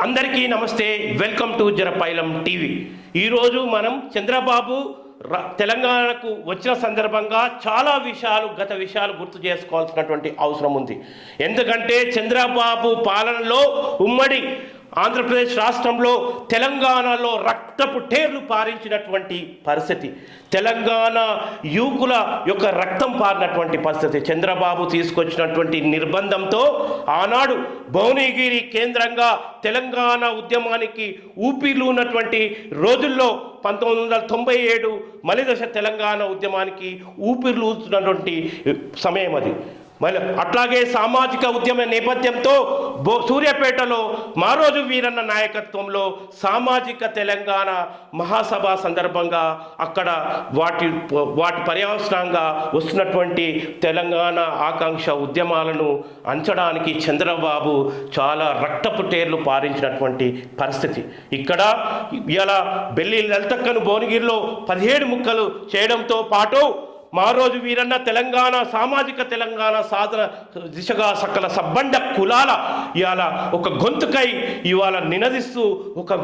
అందరికీ నమస్తే, welcome to జరపైలం TV. ఈరోజు మనం చంద్రబాబు తెలంగాణకు వచ్చిన సందర్భంగా చాలా గత విషయాలు గుర్తు చేసుకోవాల్సినటువంటి అవసరం ఉంది. ఎందుకంటే చంద్రబాబు పాలనలో ఉమ్మడి ఆంధ్రప్రదేశ్ రాష్ట్రంలో తెలంగాణలో రక్తపు టేర్లు పారించినటువంటి పరిస్థితి, తెలంగాణ యువకుల యొక్క రక్తం పారినటువంటి పరిస్థితి చంద్రబాబు తీసుకొచ్చినటువంటి నిర్బంధంతో ఆనాడు భువనగిరి కేంద్రంగా తెలంగాణ ఉద్యమానికి ఊపిరిలున్నటువంటి రోజుల్లో 1997 మలిదశ తెలంగాణ ఉద్యమానికి ఊపిరిలూతున్నటువంటి సమయం అది. మళ్ళీ అట్లాగే సామాజిక ఉద్యమ నేపథ్యంతో సూర్యాపేటలో మారోజు వీరన్న నాయకత్వంలో సామాజిక తెలంగాణ మహాసభ సందర్భంగా అక్కడ వాటి పర్యవసనంగా వస్తున్నటువంటి తెలంగాణ ఆకాంక్ష ఉద్యమాలను అంచడానికి చంద్రబాబు చాలా రక్తపు టేర్లు పారించినటువంటి పరిస్థితి. ఇక్కడ ఇలా బెల్లి లలితక్కను భువనగిరిలో 17 ముక్కలు చేయడంతో పాటు మారోజు వీరన్న తెలంగాణ సామాజిక తెలంగాణ సాధన దిశగా సకల సబ్బండ కులాల ఇవాళ ఒక గొంతుకై ఇవాళ నినదిస్తూ ఒక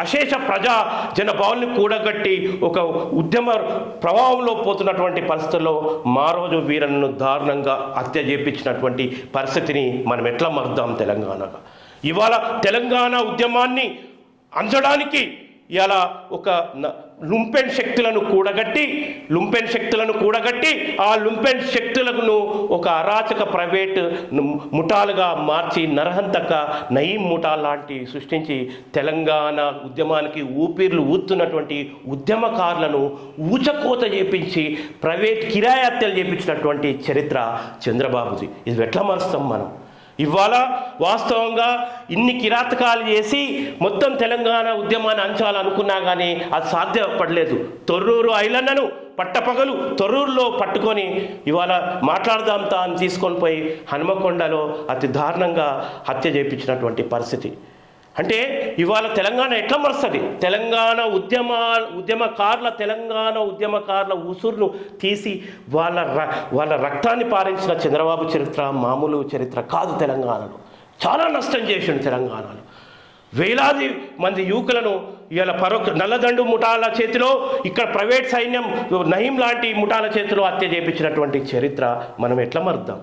అశేష ప్రజా జనభావాల్ని కూడగట్టి ఒక ఉద్యమ ప్రభావంలో పోతున్నటువంటి పరిస్థితుల్లో మారోజు వీరన్నను దారుణంగా హత్య చేపించినటువంటి పరిస్థితిని మనం ఎట్లా మరుద్దాం తెలంగాణగా. ఇవాళ తెలంగాణ ఉద్యమాన్ని అంచడానికి ఇలా ఒక లుంపెన్ శక్తులను కూడగట్టి ఆ లుంపెన్ శక్తులను ఒక అరాచక ప్రైవేట్ ముఠాలుగా మార్చి నరహంతక నయీం ముఠా లాంటి సృష్టించి తెలంగాణ ఉద్యమానికి ఊపిర్లు ఊతున్నటువంటి ఉద్యమకారులను ఊచకోత చేపించి ప్రైవేట్ కిరాయి హత్యలు చేపించినటువంటి చరిత్ర చంద్రబాబుది. ఇది ఎట్లా మరుస్తాం మనం? ఇవాళ వాస్తవంగా ఇన్ని కిరాతకాలు చేసి మొత్తం తెలంగాణ ఉద్యమాన్ని అంచాలనుకున్నా కానీ అది సాధ్యపడలేదు. తొర్రూరు ఐలన్నను పట్టపగలు తొర్రూరులో పట్టుకొని ఇవాళ మాట్లాడదాం అని తీసుకొని పోయి హనుమకొండలో అతి దారుణంగా హత్య చేయించినటువంటి పరిస్థితి. అంటే ఇవాళ తెలంగాణ ఎట్లా మరుస్తుంది? తెలంగాణ ఉద్యమకారుల ఉసురును తీసి వాళ్ళ రక్తాన్ని పారించిన చంద్రబాబు చరిత్ర మామూలు చరిత్ర కాదు. తెలంగాణలో చాలా నష్టం చేసిండు. తెలంగాణలో వేలాది మంది యువకులను ఇవాళ నల్లదండు ముఠాల చేతిలో, ఇక్కడ ప్రైవేట్ సైన్యం నయీం లాంటి ముఠాల చేతిలో హత్య చేయించినటువంటి చరిత్ర మనం ఎట్లా మరుద్దాం?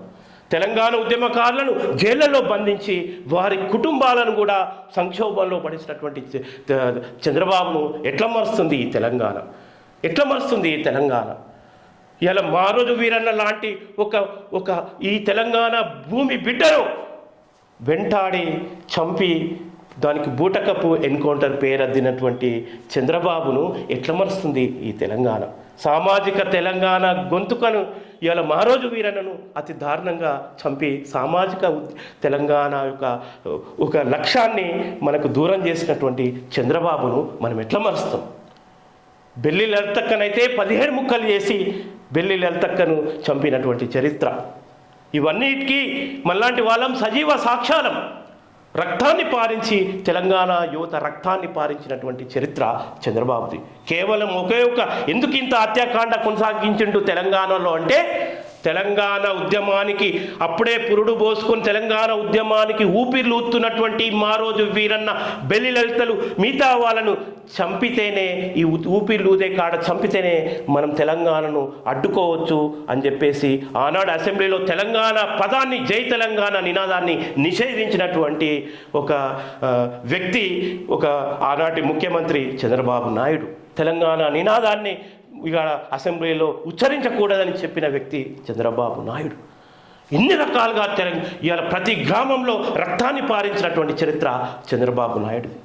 తెలంగాణ ఉద్యమకారులను జైళ్లలో బంధించి వారి కుటుంబాలను కూడా సంక్షోభంలో పడిచినటువంటి చంద్రబాబును ఎట్లా మరుస్తుంది ఈ తెలంగాణ? ఇలా మారోజు వీరన్న లాంటి ఒక ఈ తెలంగాణ భూమి బిడ్డను వెంటాడి చంపి దానికి బూటకపు ఎన్కౌంటర్ పేరద్దినటువంటి చంద్రబాబును ఎట్లా మరుస్తుంది ఈ తెలంగాణ? సామాజిక తెలంగాణ గొంతుకను ఇవాళ మారోజు వీరన్నను అతి దారుణంగా చంపి సామాజిక తెలంగాణ యొక్క ఒక లక్ష్యాన్ని మనకు దూరం చేసినటువంటి చంద్రబాబును మనం ఎట్లా మరుస్తాం? బెల్లి లలితక్కనైతే 17 ముక్కలు చేసి బెల్లి లలితక్కను చంపినటువంటి చరిత్ర. ఇవన్నిటికీ మనలాంటి వాళ్ళం సజీవ సాక్ష్యాలం. రక్తాన్ని పారించి తెలంగాణ యువత రక్తాన్ని పారించినటువంటి చరిత్ర చంద్రబాబుది. కేవలం ఎందుకు ఇంత హత్యాకాండ కొనసాగించిండు తెలంగాణలో అంటే, తెలంగాణ ఉద్యమానికి అప్పుడే పురుడు పోసుకొని తెలంగాణ ఉద్యమానికి ఊపిరిలూతున్నటువంటి మారోజు వీరన్న బెల్లి లలితలు మిగతా వాళ్ళను చంపితేనే, ఈ ఊపిరిలూదే కాడ చంపితేనే మనం తెలంగాణను అడ్డుకోవచ్చు అని చెప్పేసి ఆనాడు అసెంబ్లీలో తెలంగాణ పదాన్ని, జై తెలంగాణ నినాదాన్ని నిషేధించినటువంటి ఒక వ్యక్తి, ఒక ఆనాటి ముఖ్యమంత్రి చంద్రబాబు నాయుడు. తెలంగాణ నినాదాన్ని ఇక అసెంబ్లీలో ఉచ్చరించకూడదని చెప్పిన వ్యక్తి చంద్రబాబు నాయుడు. ఇన్ని రకాలుగా ఇవాళ ప్రతి గ్రామంలో రక్తాన్ని పారించినటువంటి చరిత్ర చంద్రబాబు నాయుడుది.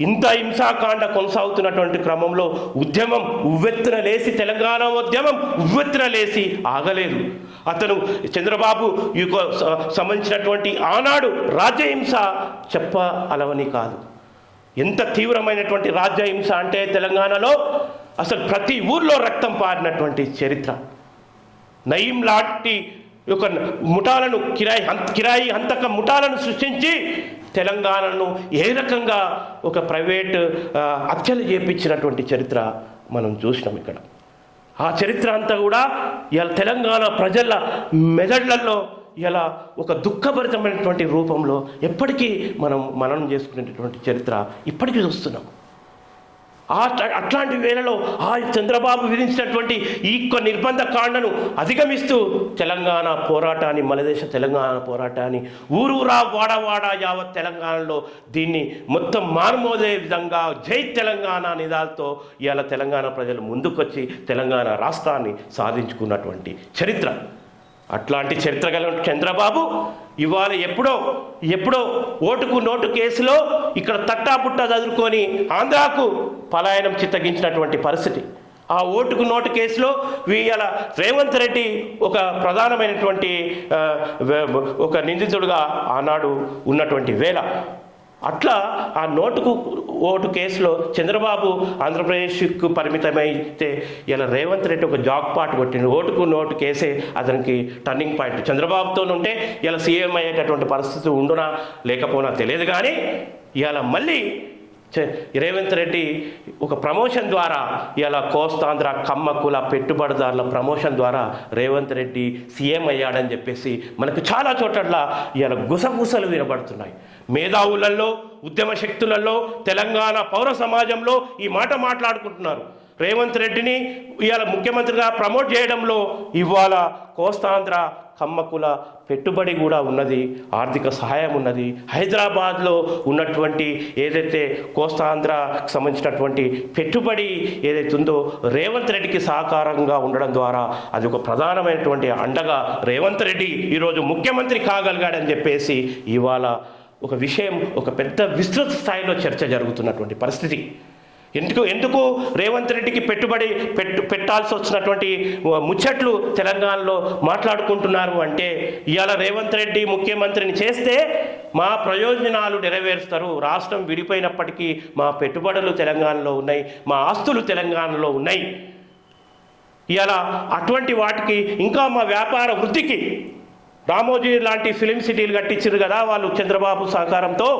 ఇంత హింసాకాండ కొనసాగుతున్నటువంటి క్రమంలో ఉద్యమం ఉవ్వెత్తున లేసి, తెలంగాణ ఉద్యమం ఉవ్వెత్తున లేసి ఆగలేదు. అతను చంద్రబాబు సంబంధించినటువంటి ఆనాడు రాజ్యహింస అలవని కాదు. ఎంత తీవ్రమైనటువంటి రాజ్యహింస అంటే తెలంగాణలో అసలు ప్రతి ఊర్లో రక్తం పారినటువంటి చరిత్ర. నయీం లాంటి ఒక ముఠాలను కిరాయి హంతక ముఠాలను సృష్టించి తెలంగాణను ఏ రకంగా ఒక ప్రైవేట్ హత్యలు చేపించినటువంటి చరిత్ర మనం చూసినాం ఇక్కడ. ఆ చరిత్ర అంతా కూడా ఇవాళ తెలంగాణ ప్రజల మెదళ్లలో ఇలా ఒక దుఃఖభరితమైనటువంటి రూపంలో ఎప్పటికీ మనం చేసుకునేటటువంటి చరిత్ర ఇప్పటికీ చూస్తున్నాం. అట్లాంటి వేళలో చంద్రబాబు విధించినటువంటి ఈ నిర్బంధ కాండను అధిగమిస్తూ తెలంగాణ పోరాటాన్ని, మలదేశ తెలంగాణ పోరాటాన్ని ఊరూరా వాడవాడ యావత్ తెలంగాణలో దీన్ని మొత్తం మారుమోదే విధంగా జై తెలంగాణ నిదాలతో ఇవాళ తెలంగాణ ప్రజలు ముందుకొచ్చి తెలంగాణ రాష్ట్రాన్ని సాధించుకున్నటువంటి చరిత్ర. అట్లాంటి చరిత్ర గల చంద్రబాబు ఇవాళ ఎప్పుడో ఓటుకు నోటు కేసులో ఇక్కడ తట్టాపుట్టా చదువుకొని ఆంధ్రాకు పలాయనం చిత్తగించినటువంటి పరిస్థితి. ఆ ఓటుకు నోటు కేసులో ఇవాళ రేవంత్ రెడ్డి ఒక ప్రధానమైనటువంటి ఒక నిందితుడుగా ఆనాడు ఉన్నటువంటి వేళ, అట్లా ఆ ఓటు కేసులో చంద్రబాబు ఆంధ్రప్రదేశ్కు పరిమితమైతే ఇలా రేవంత్ రెడ్డి ఒక జాక్ పాట్ కొట్టిండు. ఓటుకు నోటు కేసే అతనికి టర్నింగ్ పాయింట్. చంద్రబాబుతో ఉంటే ఇలా సీఎం అయ్యేటటువంటి పరిస్థితి ఉండునా లేకపోనా తెలియదు, కానీ ఇవాళ మళ్ళీ రేవంత్ రెడ్డి ఒక ప్రమోషన్ ద్వారా ఇలా కోస్తాంధ్ర కమ్మకుల పెట్టుబడిదారుల ప్రమోషన్ ద్వారా రేవంత్ రెడ్డి సీఎం అయ్యాడని చెప్పేసి మనకు చాలా చోట్ల ఇలా గుసగుసలు వినబడుతున్నాయి. మేధావులలో, ఉద్యమ శక్తులలో, తెలంగాణ పౌర సమాజంలో ఈ మాట మాట్లాడుకుంటున్నారు. రేవంత్ రెడ్డిని ఇవాళ ముఖ్యమంత్రిగా ప్రమోట్ చేయడంలో ఇవాళ కోస్తాంధ్ర కమ్మకుల పెట్టుబడి కూడా ఉన్నది, ఆర్థిక సహాయం ఉన్నది. హైదరాబాద్లో ఉన్నటువంటి ఏదైతే కోస్తాంధ్రకు సంబంధించినటువంటి పెట్టుబడి ఏదైతే ఉందో రేవంత్ రెడ్డికి సహకారంగా ఉండడం ద్వారా అది ఒక ప్రధానమైనటువంటి అండగా రేవంత్ రెడ్డి ఈరోజు ముఖ్యమంత్రి కాగలిగాడని చెప్పేసి ఇవాళ ఒక విషయం ఒక పెద్ద విస్తృత స్థాయిలో చర్చ జరుగుతున్నటువంటి పరిస్థితి. ఎందుకు రేవంత్ రెడ్డికి పెట్టాల్సి వచ్చినటువంటి ముచ్చట్లు తెలంగాణలో మాట్లాడుకుంటున్నారు అంటే, ఇవాళ రేవంత్ రెడ్డి ముఖ్యమంత్రిని చేస్తే మా ప్రయోజనాలు నెరవేరుస్తారు, రాష్ట్రం విడిపోయినప్పటికీ మా పెట్టుబడులు తెలంగాణలో ఉన్నాయి, మా ఆస్తులు తెలంగాణలో ఉన్నాయి, ఇవాళ అటువంటి వాటికి ఇంకా మా వ్యాపార వృద్ధికి రామోజీ లాంటి ఫిలిం సిటీలు కట్టించారు కదా వాళ్ళు చంద్రబాబు సహకారంతో.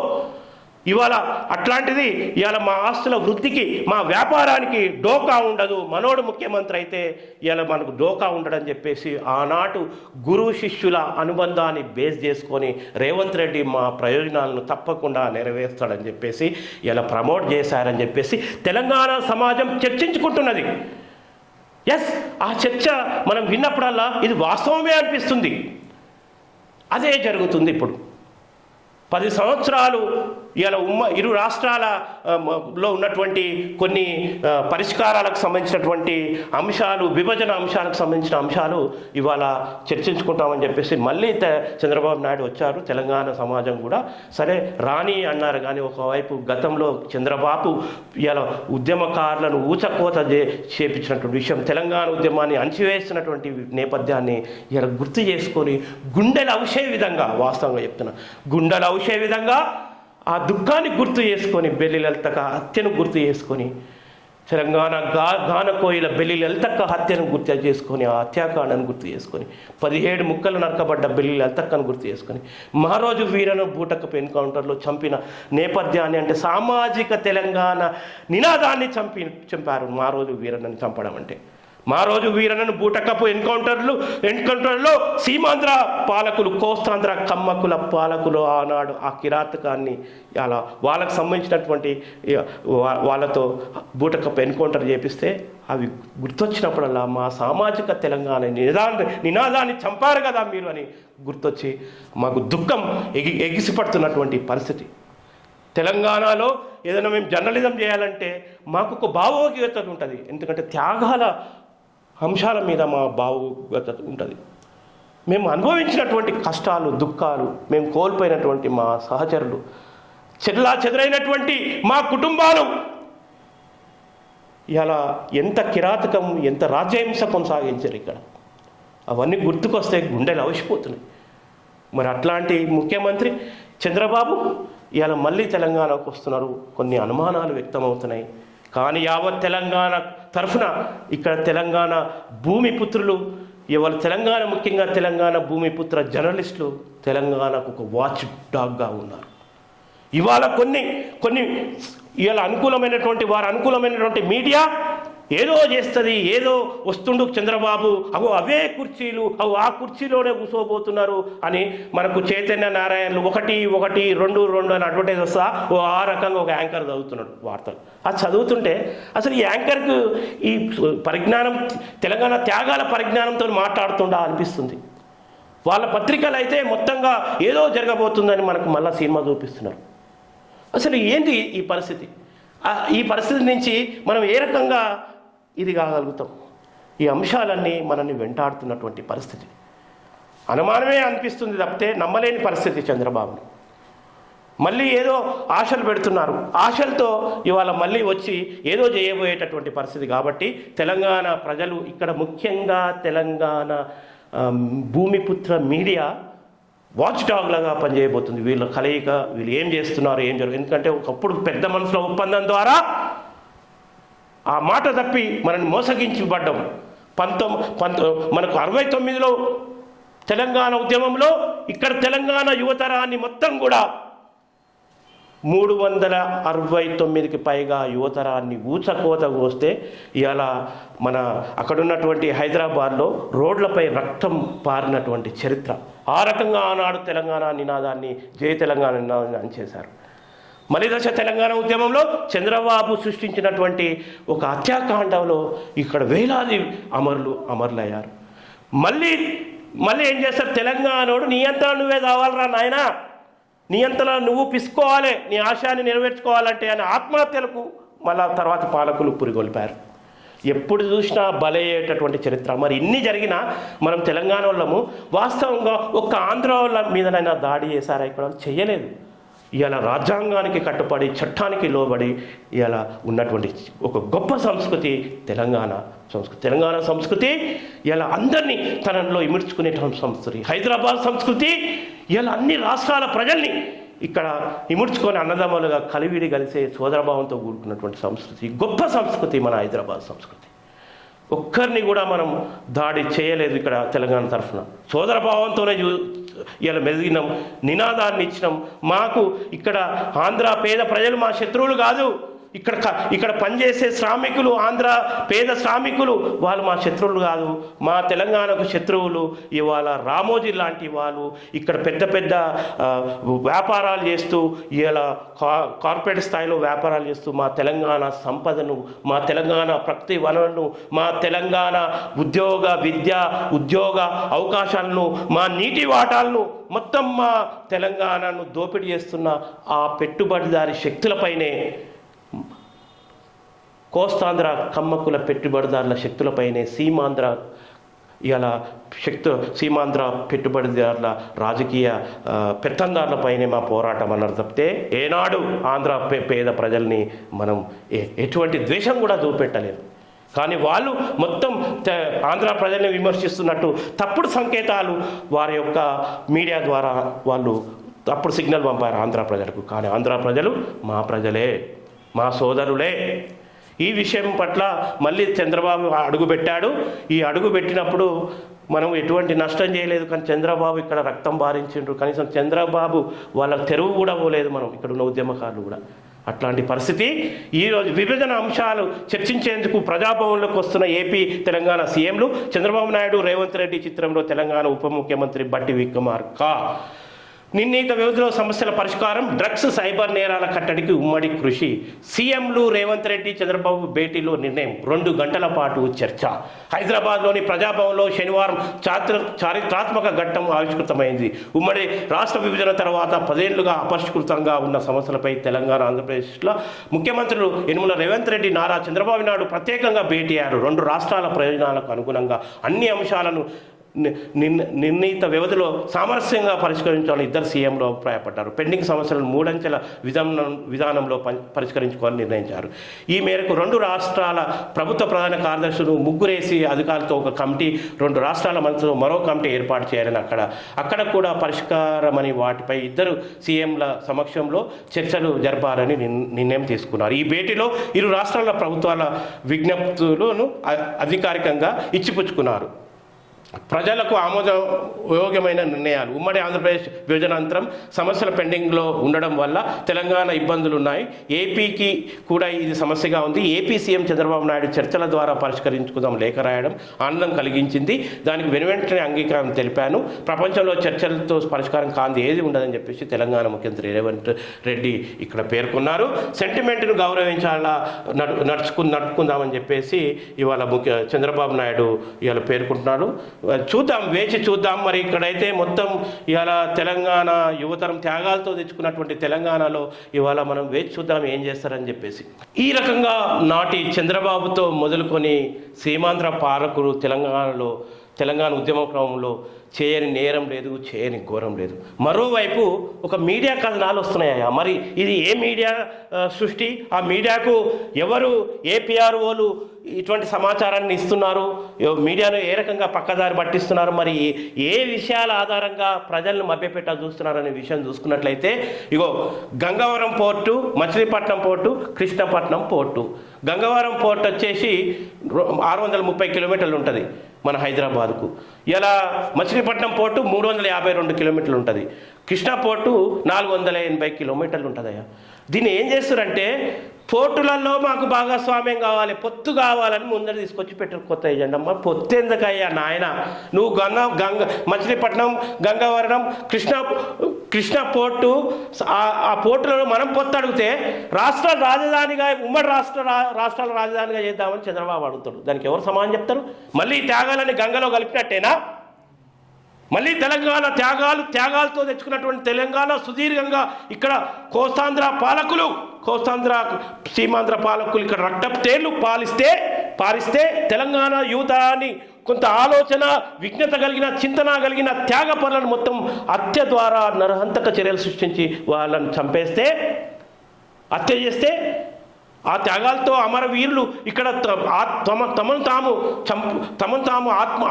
ఇవాళ అట్లాంటిది ఇవాళ మా ఆస్తుల వృద్ధికి, మా వ్యాపారానికి డోకా ఉండదు, మనోడు ముఖ్యమంత్రి అయితే ఇవాళ మనకు డోకా ఉండడని చెప్పేసి ఆనాటు గురు శిష్యుల అనుబంధాన్ని బేస్ చేసుకొని రేవంత్ రెడ్డి మా ప్రయోజనాలను తప్పకుండా నెరవేర్స్తాడని చెప్పేసి ఇలా ప్రమోట్ చేశారని చెప్పేసి తెలంగాణ సమాజం చర్చించుకుంటున్నది. ఎస్, ఆ చర్చ మనం విన్నప్పుడల్లా ఇది వాస్తవమే అనిపిస్తుంది. అదే జరుగుతుంది ఇప్పుడు. 10 సంవత్సరాలు ఇలా ఇరు రాష్ట్రాలలో ఉన్నటువంటి కొన్ని పరిష్కారాలకు సంబంధించినటువంటి అంశాలు, విభజన అంశాలకు సంబంధించిన అంశాలు ఇవాళ చర్చించుకుంటామని చెప్పేసి మళ్ళీ చంద్రబాబు నాయుడు వచ్చారు. తెలంగాణ సమాజం కూడా సరే రాని అన్నారు, కానీ ఒకవైపు గతంలో చంద్రబాబు ఇలా ఉద్యమకారులను ఊచకోత చేపించినటువంటి విషయం, తెలంగాణ ఉద్యమాన్ని అణచివేస్తున్నటువంటి నేపథ్యాన్ని ఇలా గుర్తు చేసుకొని గుండెలు అవసే విధంగా, వాస్తవంగా చెప్తున్నా, గుండెలు అవసే విధంగా ఆ దుఃఖాన్ని గుర్తు చేసుకొని, బెల్లి లలితక్క హత్యను గుర్తు చేసుకొని, తెలంగాణ గాన కోయిల బెల్లి లలితక్క హత్యను గుర్తు చేసుకొని, ఆ హత్యాకాండను గుర్తు చేసుకొని, 17 ముక్కలు నరకబడ్డ బెల్లి లలితక్కను గుర్తు చేసుకొని, మహారోజు వీరను బూటకపు ఎన్కౌంటర్లో చంపిన నేపథ్యాన్ని, అంటే సామాజిక తెలంగాణ నినాదాన్ని చంపారు మహారోజు వీరనని చంపడం అంటే. మహారోజు వీరనను బూటకపు ఎన్కౌంటర్లో సీమాంధ్ర పాలకులు, కోస్తాంధ్ర కమ్మకుల పాలకులు ఆనాడు ఆ కిరాతకాన్ని అలా వాళ్ళకు సంబంధించినటువంటి వాళ్ళతో బూటకపు ఎన్కౌంటర్ చేపిస్తే అవి గుర్తొచ్చినప్పుడల్లా మా సామాజిక తెలంగాణ నినాదాన్ని చంపారు కదా మీరు అని గుర్తొచ్చి మాకు దుఃఖం ఎగిసిపడుతున్నటువంటి పరిస్థితి. తెలంగాణలో ఏదైనా మేము జర్నలిజం చేయాలంటే మాకు ఒక భావోద్వేగత ఉంటుంది, ఎందుకంటే త్యాగాల అంశాల మీద మా భావోద్వేగత ఉంటుంది. మేము అనుభవించినటువంటి కష్టాలు, దుఃఖాలు, మేము కోల్పోయినటువంటి మా సహచరులు, చెదరైనటువంటి మా కుటుంబాలు, ఇలా ఎంత కిరాతకం, ఎంత రాజ్యహింస కొనసాగించారు ఇక్కడ, అవన్నీ గుర్తుకొస్తే గుండెలు అవసిపోతున్నాయి. మరి అట్లాంటి ముఖ్యమంత్రి చంద్రబాబు ఇవాళ మళ్ళీ తెలంగాణకు వస్తున్నారు. కొన్ని అనుమానాలు వ్యక్తమవుతున్నాయి, కానీ యావత్ తెలంగాణ తరఫున ఇక్కడ తెలంగాణ భూమిపుత్రులు, ఇవాళ తెలంగాణ, ముఖ్యంగా తెలంగాణ భూమిపుత్ర జర్నలిస్టులు తెలంగాణకు ఒక వాచ్ డాగ్గా ఉన్నారు. ఇవాళ కొన్ని ఇవాళ అనుకూలమైనటువంటి మీడియా ఏదో చేస్తుంది, ఏదో వస్తుండు చంద్రబాబు, అవే కుర్చీలు, ఆ కుర్చీలోనే కూర్చోబోతున్నారు అని మనకు చైతన్య నారాయణలు 1-1-2-2 అని అడ్వర్టైజ్ వస్తా ఆ రకంగా ఒక యాంకర్ చదువుతున్నాడు వార్తలు. అది చదువుతుంటే అసలు ఈ యాంకర్కు ఈ పరిజ్ఞానం, తెలంగాణ త్యాగాల పరిజ్ఞానంతో మాట్లాడుతుండా అనిపిస్తుంది. వాళ్ళ పత్రికలు అయితే మొత్తంగా ఏదో జరగబోతుందని మనకు మళ్ళీ సినిమా చూపిస్తున్నారు. అసలు ఏంటి ఈ పరిస్థితి? ఈ పరిస్థితి నుంచి మనం ఏ రకంగా ఇది కాగలుగుతాం? ఈ అంశాలన్నీ మనల్ని వెంటాడుతున్నటువంటి పరిస్థితి. అనుమానమే అనిపిస్తుంది తప్పితే నమ్మలేని పరిస్థితి. చంద్రబాబుని మళ్ళీ ఏదో ఆశలు పెడుతున్నారు. ఆశలతో ఇవాళ మళ్ళీ వచ్చి ఏదో చేయబోయేటటువంటి పరిస్థితి. కాబట్టి తెలంగాణ ప్రజలు ఇక్కడ ముఖ్యంగా Telangana Bhoomiputra media watch dog లాగా పనిచేయబోతుంది. వీళ్ళ కలయిక, వీళ్ళు ఏం చేస్తున్నారు, ఏం జరుగుతుంది. ఎందుకంటే ఒకప్పుడు పెద్ద మనుషుల ఒప్పందం ద్వారా ఆ మాట తప్పి మనల్ని మోసగించబడ్డం. మనకు 69లో తెలంగాణ ఉద్యమంలో ఇక్కడ తెలంగాణ యువతరాన్ని మొత్తం కూడా 369కి పైగా యువతరాన్ని ఊచకోత కోస్తే ఇవాళ మన అక్కడున్నటువంటి హైదరాబాద్లో రోడ్లపై రక్తం పారినటువంటి చరిత్ర. ఆ రకంగా ఆనాడు తెలంగాణ నినాదాన్ని, జయ తెలంగాణ నినాదాన్ని అంచేశారు. మలిదశ తెలంగాణ ఉద్యమంలో చంద్రబాబు సృష్టించినటువంటి ఒక హత్యాకాండంలో ఇక్కడ వేలాది అమరులయ్యారు. మళ్ళీ ఏం చేస్తారు? తెలంగాణోడు నీ అంతా నువ్వే కావాలరా నాయనా, నీ అంతలా నువ్వు పిసుకోవాలి, నీ ఆశయాన్ని నెరవేర్చుకోవాలంటే అని ఆత్మహత్యలకు మళ్ళా తర్వాత పాలకులు పురిగొల్పారు. ఎప్పుడు చూసినా బలయ్యేటటువంటి చరిత్ర. మరి ఇన్ని జరిగినా మనం తెలంగాణ వాళ్ళము వాస్తవంగా ఒక్క ఆంధ్ర వాళ్ళ మీదనైనా దాడి చేశారా? ఇక్కడ చేయలేదు. ఇవాళ రాజ్యాంగానికి కట్టుబడి, చట్టానికి లోబడి ఇవాళ ఉన్నటువంటి ఒక గొప్ప సంస్కృతి తెలంగాణ సంస్కృతి. తెలంగాణ సంస్కృతి ఇలా అందరినీ తనలో ఇముడ్చుకునేటువంటి సంస్కృతి. హైదరాబాద్ సంస్కృతి ఇలా అన్ని రాష్ట్రాల ప్రజల్ని ఇక్కడ ఇముడ్చుకొని అన్నదమ్ములుగా కలివిడి కలిసే సోదరభావంతో కూడుకున్నటువంటి సంస్కృతి, గొప్ప సంస్కృతి మన హైదరాబాద్ సంస్కృతి. ఒక్కరిని కూడా మనం దాడి చేయలేదు ఇక్కడ తెలంగాణ తరఫున. సోదరభావంతోనే ఇలా మెదిగినాం, నినాదాన్ని ఇచ్చినాం. మాకు ఇక్కడ ఆంధ్ర పేద ప్రజలు మా శత్రువులు కాదు. ఇక్కడ పనిచేసే శ్రామికులు, ఆంధ్ర పేద శ్రామికులు, వాళ్ళు మా శత్రువులు కాదు, మా తెలంగాణకు శత్రువులు. ఇవాళ రామోజీ లాంటి వాళ్ళు ఇక్కడ పెద్ద పెద్ద వ్యాపారాలు చేస్తూ, ఇలా కార్పొరేట్ స్థాయిలో వ్యాపారాలు చేస్తూ మా తెలంగాణ సంపదను, మా తెలంగాణ ప్రకృతి వనరులను, మా తెలంగాణ ఉద్యోగ అవకాశాలను, మా నీటి వాటాలను మొత్తం మా తెలంగాణను దోపిడీ చేస్తున్న ఆ పెట్టుబడిదారి శక్తులపైనే, కోస్తాంధ్ర కమ్మకుల పెట్టుబడిదారుల శక్తులపైనే, సీమాంధ్ర పెట్టుబడిదారుల రాజకీయ పెత్తందారులపైనే మా పోరాటం అన్నారు తప్పితే ఏనాడు ఆంధ్ర పేద ప్రజల్ని మనం ఎటువంటి ద్వేషం కూడా చూపెట్టలేదు. కానీ వాళ్ళు మొత్తం ఆంధ్ర ప్రజల్ని విమర్శిస్తున్నట్టు తప్పుడు సంకేతాలు వారి యొక్క మీడియా ద్వారా వాళ్ళు తప్పుడు సిగ్నల్ పంపారు ఆంధ్ర ప్రజలకు. కానీ ఆంధ్ర ప్రజలు మా ప్రజలే, మా సోదరులే. ఈ విషయం పట్ల మళ్ళీ చంద్రబాబు అడుగుపెట్టాడు. ఈ అడుగు పెట్టినప్పుడు మనం ఎటువంటి నష్టం చేయలేదు. కానీ చంద్రబాబు ఇక్కడ రక్తం బారించిండ్రు. కనీసం చంద్రబాబు వాళ్ళ తెరువు కూడా పోలేదు. మనం ఇక్కడ ఉన్న ఉద్యమకారులు కూడా అట్లాంటి పరిస్థితి. ఈరోజు విభజన అంశాలు చర్చించేందుకు ప్రజాభవన్లోకి వస్తున్న ఏపీ తెలంగాణ సీఎంలు చంద్రబాబు నాయుడు, రేవంత్ రెడ్డి చిత్రంలో తెలంగాణ ఉప ముఖ్యమంత్రి బట్టి విక్రమార్క. నిర్ణీత వ్యవధిలో సమస్యల పరిష్కారం, డ్రగ్స్, సైబర్ నేరాల కట్టడికి ఉమ్మడి కృషి. సీఎంలు రేవంత్ రెడ్డి, చంద్రబాబు భేటీలో నిర్ణయం, 2 గంటల పాటు చర్చ. హైదరాబాద్లోని ప్రజాభవన్లో శనివారం చారిత్రాత్మక ఘట్టం ఆవిష్కృతమైంది. ఉమ్మడి రాష్ట్ర విభజన తర్వాత 10 ఏళ్లుగా అపరిష్కృతంగా ఉన్న సమస్యలపై తెలంగాణ, ఆంధ్రప్రదేశ్లో ముఖ్యమంత్రులు యనమల రేవంత్ రెడ్డి, నారా చంద్రబాబు నాయుడు ప్రత్యేకంగా భేటీ అయ్యారు. 2 రాష్ట్రాల ప్రయోజనాలకు అనుగుణంగా అన్ని అంశాలను నిర్ణీత వ్యవధిలో సామరస్యంగా పరిష్కరించాలని ఇద్దరు సీఎంలు అభిప్రాయపడ్డారు. పెండింగ్ సమస్యలను 3 అంచెల విధానంలో పరిష్కరించుకోవాలని నిర్ణయించారు. ఈ మేరకు 2 రాష్ట్రాల ప్రభుత్వ ప్రధాన కార్యదర్శులు, 3 అధికారులతో ఒక కమిటీ, 2 రాష్ట్రాల మంత్రులు మరో కమిటీ ఏర్పాటు చేయాలని అక్కడ కూడా పరిష్కారమని వాటిపై ఇద్దరు సీఎంల సమక్షంలో చర్చలు జరపాలని నిర్ణయం తీసుకున్నారు. ఈ భేటీలో ఇరు రాష్ట్రాల ప్రభుత్వాల విజ్ఞప్తులను అధికారికంగా ఇచ్చిపుచ్చుకున్నారు. ప్రజలకు ఆమోదయోగ్యమైన నిర్ణయాలు. ఉమ్మడి ఆంధ్రప్రదేశ్ విభజనానంతరం సమస్యల పెండింగ్లో ఉండడం వల్ల తెలంగాణ ఇబ్బందులు ఉన్నాయి. ఏపీకి కూడా ఇది సమస్యగా ఉంది. ఏపీ సీఎం చంద్రబాబు నాయుడు చర్చల ద్వారా పరిష్కరించుకుందాం లేఖ రాయడం ఆనందం కలిగించింది. దానికి వెనువెంటనే అంగీకారం తెలిపాను. ప్రపంచంలో చర్చలతో పరిష్కారం కాంది ఏది ఉండదని చెప్పేసి తెలంగాణ ముఖ్యమంత్రి రేవంత్ రెడ్డి ఇక్కడ పేర్కొన్నారు. సెంటిమెంట్ను గౌరవించాలా, నడుపుకుందామని చెప్పేసి ఇవాళ చంద్రబాబు నాయుడు ఇవాళ పేర్కొంటున్నాడు. చూద్దాం, వేచి చూద్దాం. మరి ఇక్కడైతే మొత్తం ఇవాళ తెలంగాణ యువతరం త్యాగాలతో తెచ్చుకున్నటువంటి తెలంగాణలో ఇవాళ మనం వేచి చూద్దాం ఏం చేస్తారని చెప్పేసి. ఈ రకంగా నాటి చంద్రబాబుతో మొదలుకొని సీమాంధ్ర పాలకులు తెలంగాణ ఉద్యమ క్రమంలో చేయని నేరం లేదు, చేయని ఘోరం లేదు. మరోవైపు ఒక మీడియా కథనాలు వస్తున్నాయా? మరి ఇది ఏ మీడియా సృష్టి? ఆ మీడియాకు ఎవరు ఏపీఆర్ఓలు ఇటువంటి సమాచారాన్ని ఇస్తున్నారు? మీడియాను ఏ రకంగా పక్కదారి పట్టిస్తున్నారు? మరి ఏ విషయాల ఆధారంగా ప్రజలను మభ్యపెట్టాలి చూస్తున్నారు అనే విషయం చూసుకున్నట్లయితే, ఇగో Gangavaram port, Machilipatnam port, Krishnapatnam port. Gangavaram port వచ్చేసి 630 కిలోమీటర్లు ఉంటుంది మన హైదరాబాద్కు. ఇలా మచిలీపట్నం పోర్టు 352 కిలోమీటర్లు ఉంటుంది. కృష్ణా పోర్టు 480 కిలోమీటర్లు ఉంటుందయ్యా. దీన్ని ఏం చేస్తారంటే, పోర్టులలో మాకు భాగస్వామ్యం కావాలి, పొత్తు కావాలని ముందర తీసుకొచ్చి పెట్టారు కొత్త ఎజెండా. మరి పొత్తు ఎందుకయ్యా నాయన? నువ్వు మచిలీపట్నం, గంగవరం, కృష్ణా పోర్టు, ఆ పోర్టులలో మనం పొత్తు అడిగితే రాష్ట్ర రాజధానిగా, ఉమ్మడి రాష్ట్రాల రాజధానిగా చేద్దామని చంద్రబాబు అడుగుతాడు. దానికి ఎవరు సమాధానం చెప్తారు? మళ్ళీ త్యాగాలని గంగలో కలిపినట్టేనా? మళ్ళీ తెలంగాణ త్యాగాలతో తెచ్చుకున్నటువంటి తెలంగాణ సుదీర్ఘంగా ఇక్కడ కోస్తాంధ్ర సీమాంధ్ర పాలకులు ఇక్కడ రక్తపు తేళ్లు పారిస్తే తెలంగాణ యువతని కొంత ఆలోచన, విజ్ఞత కలిగిన, చింతన కలిగిన త్యాగపరులను మొత్తం హత్య ద్వారా నరహంతక చర్యలు సృష్టించి వాళ్ళని చంపేస్తే, హత్య చేస్తే, ఆ త్యాగాలతో అమరవీరులు ఇక్కడ తమను తాము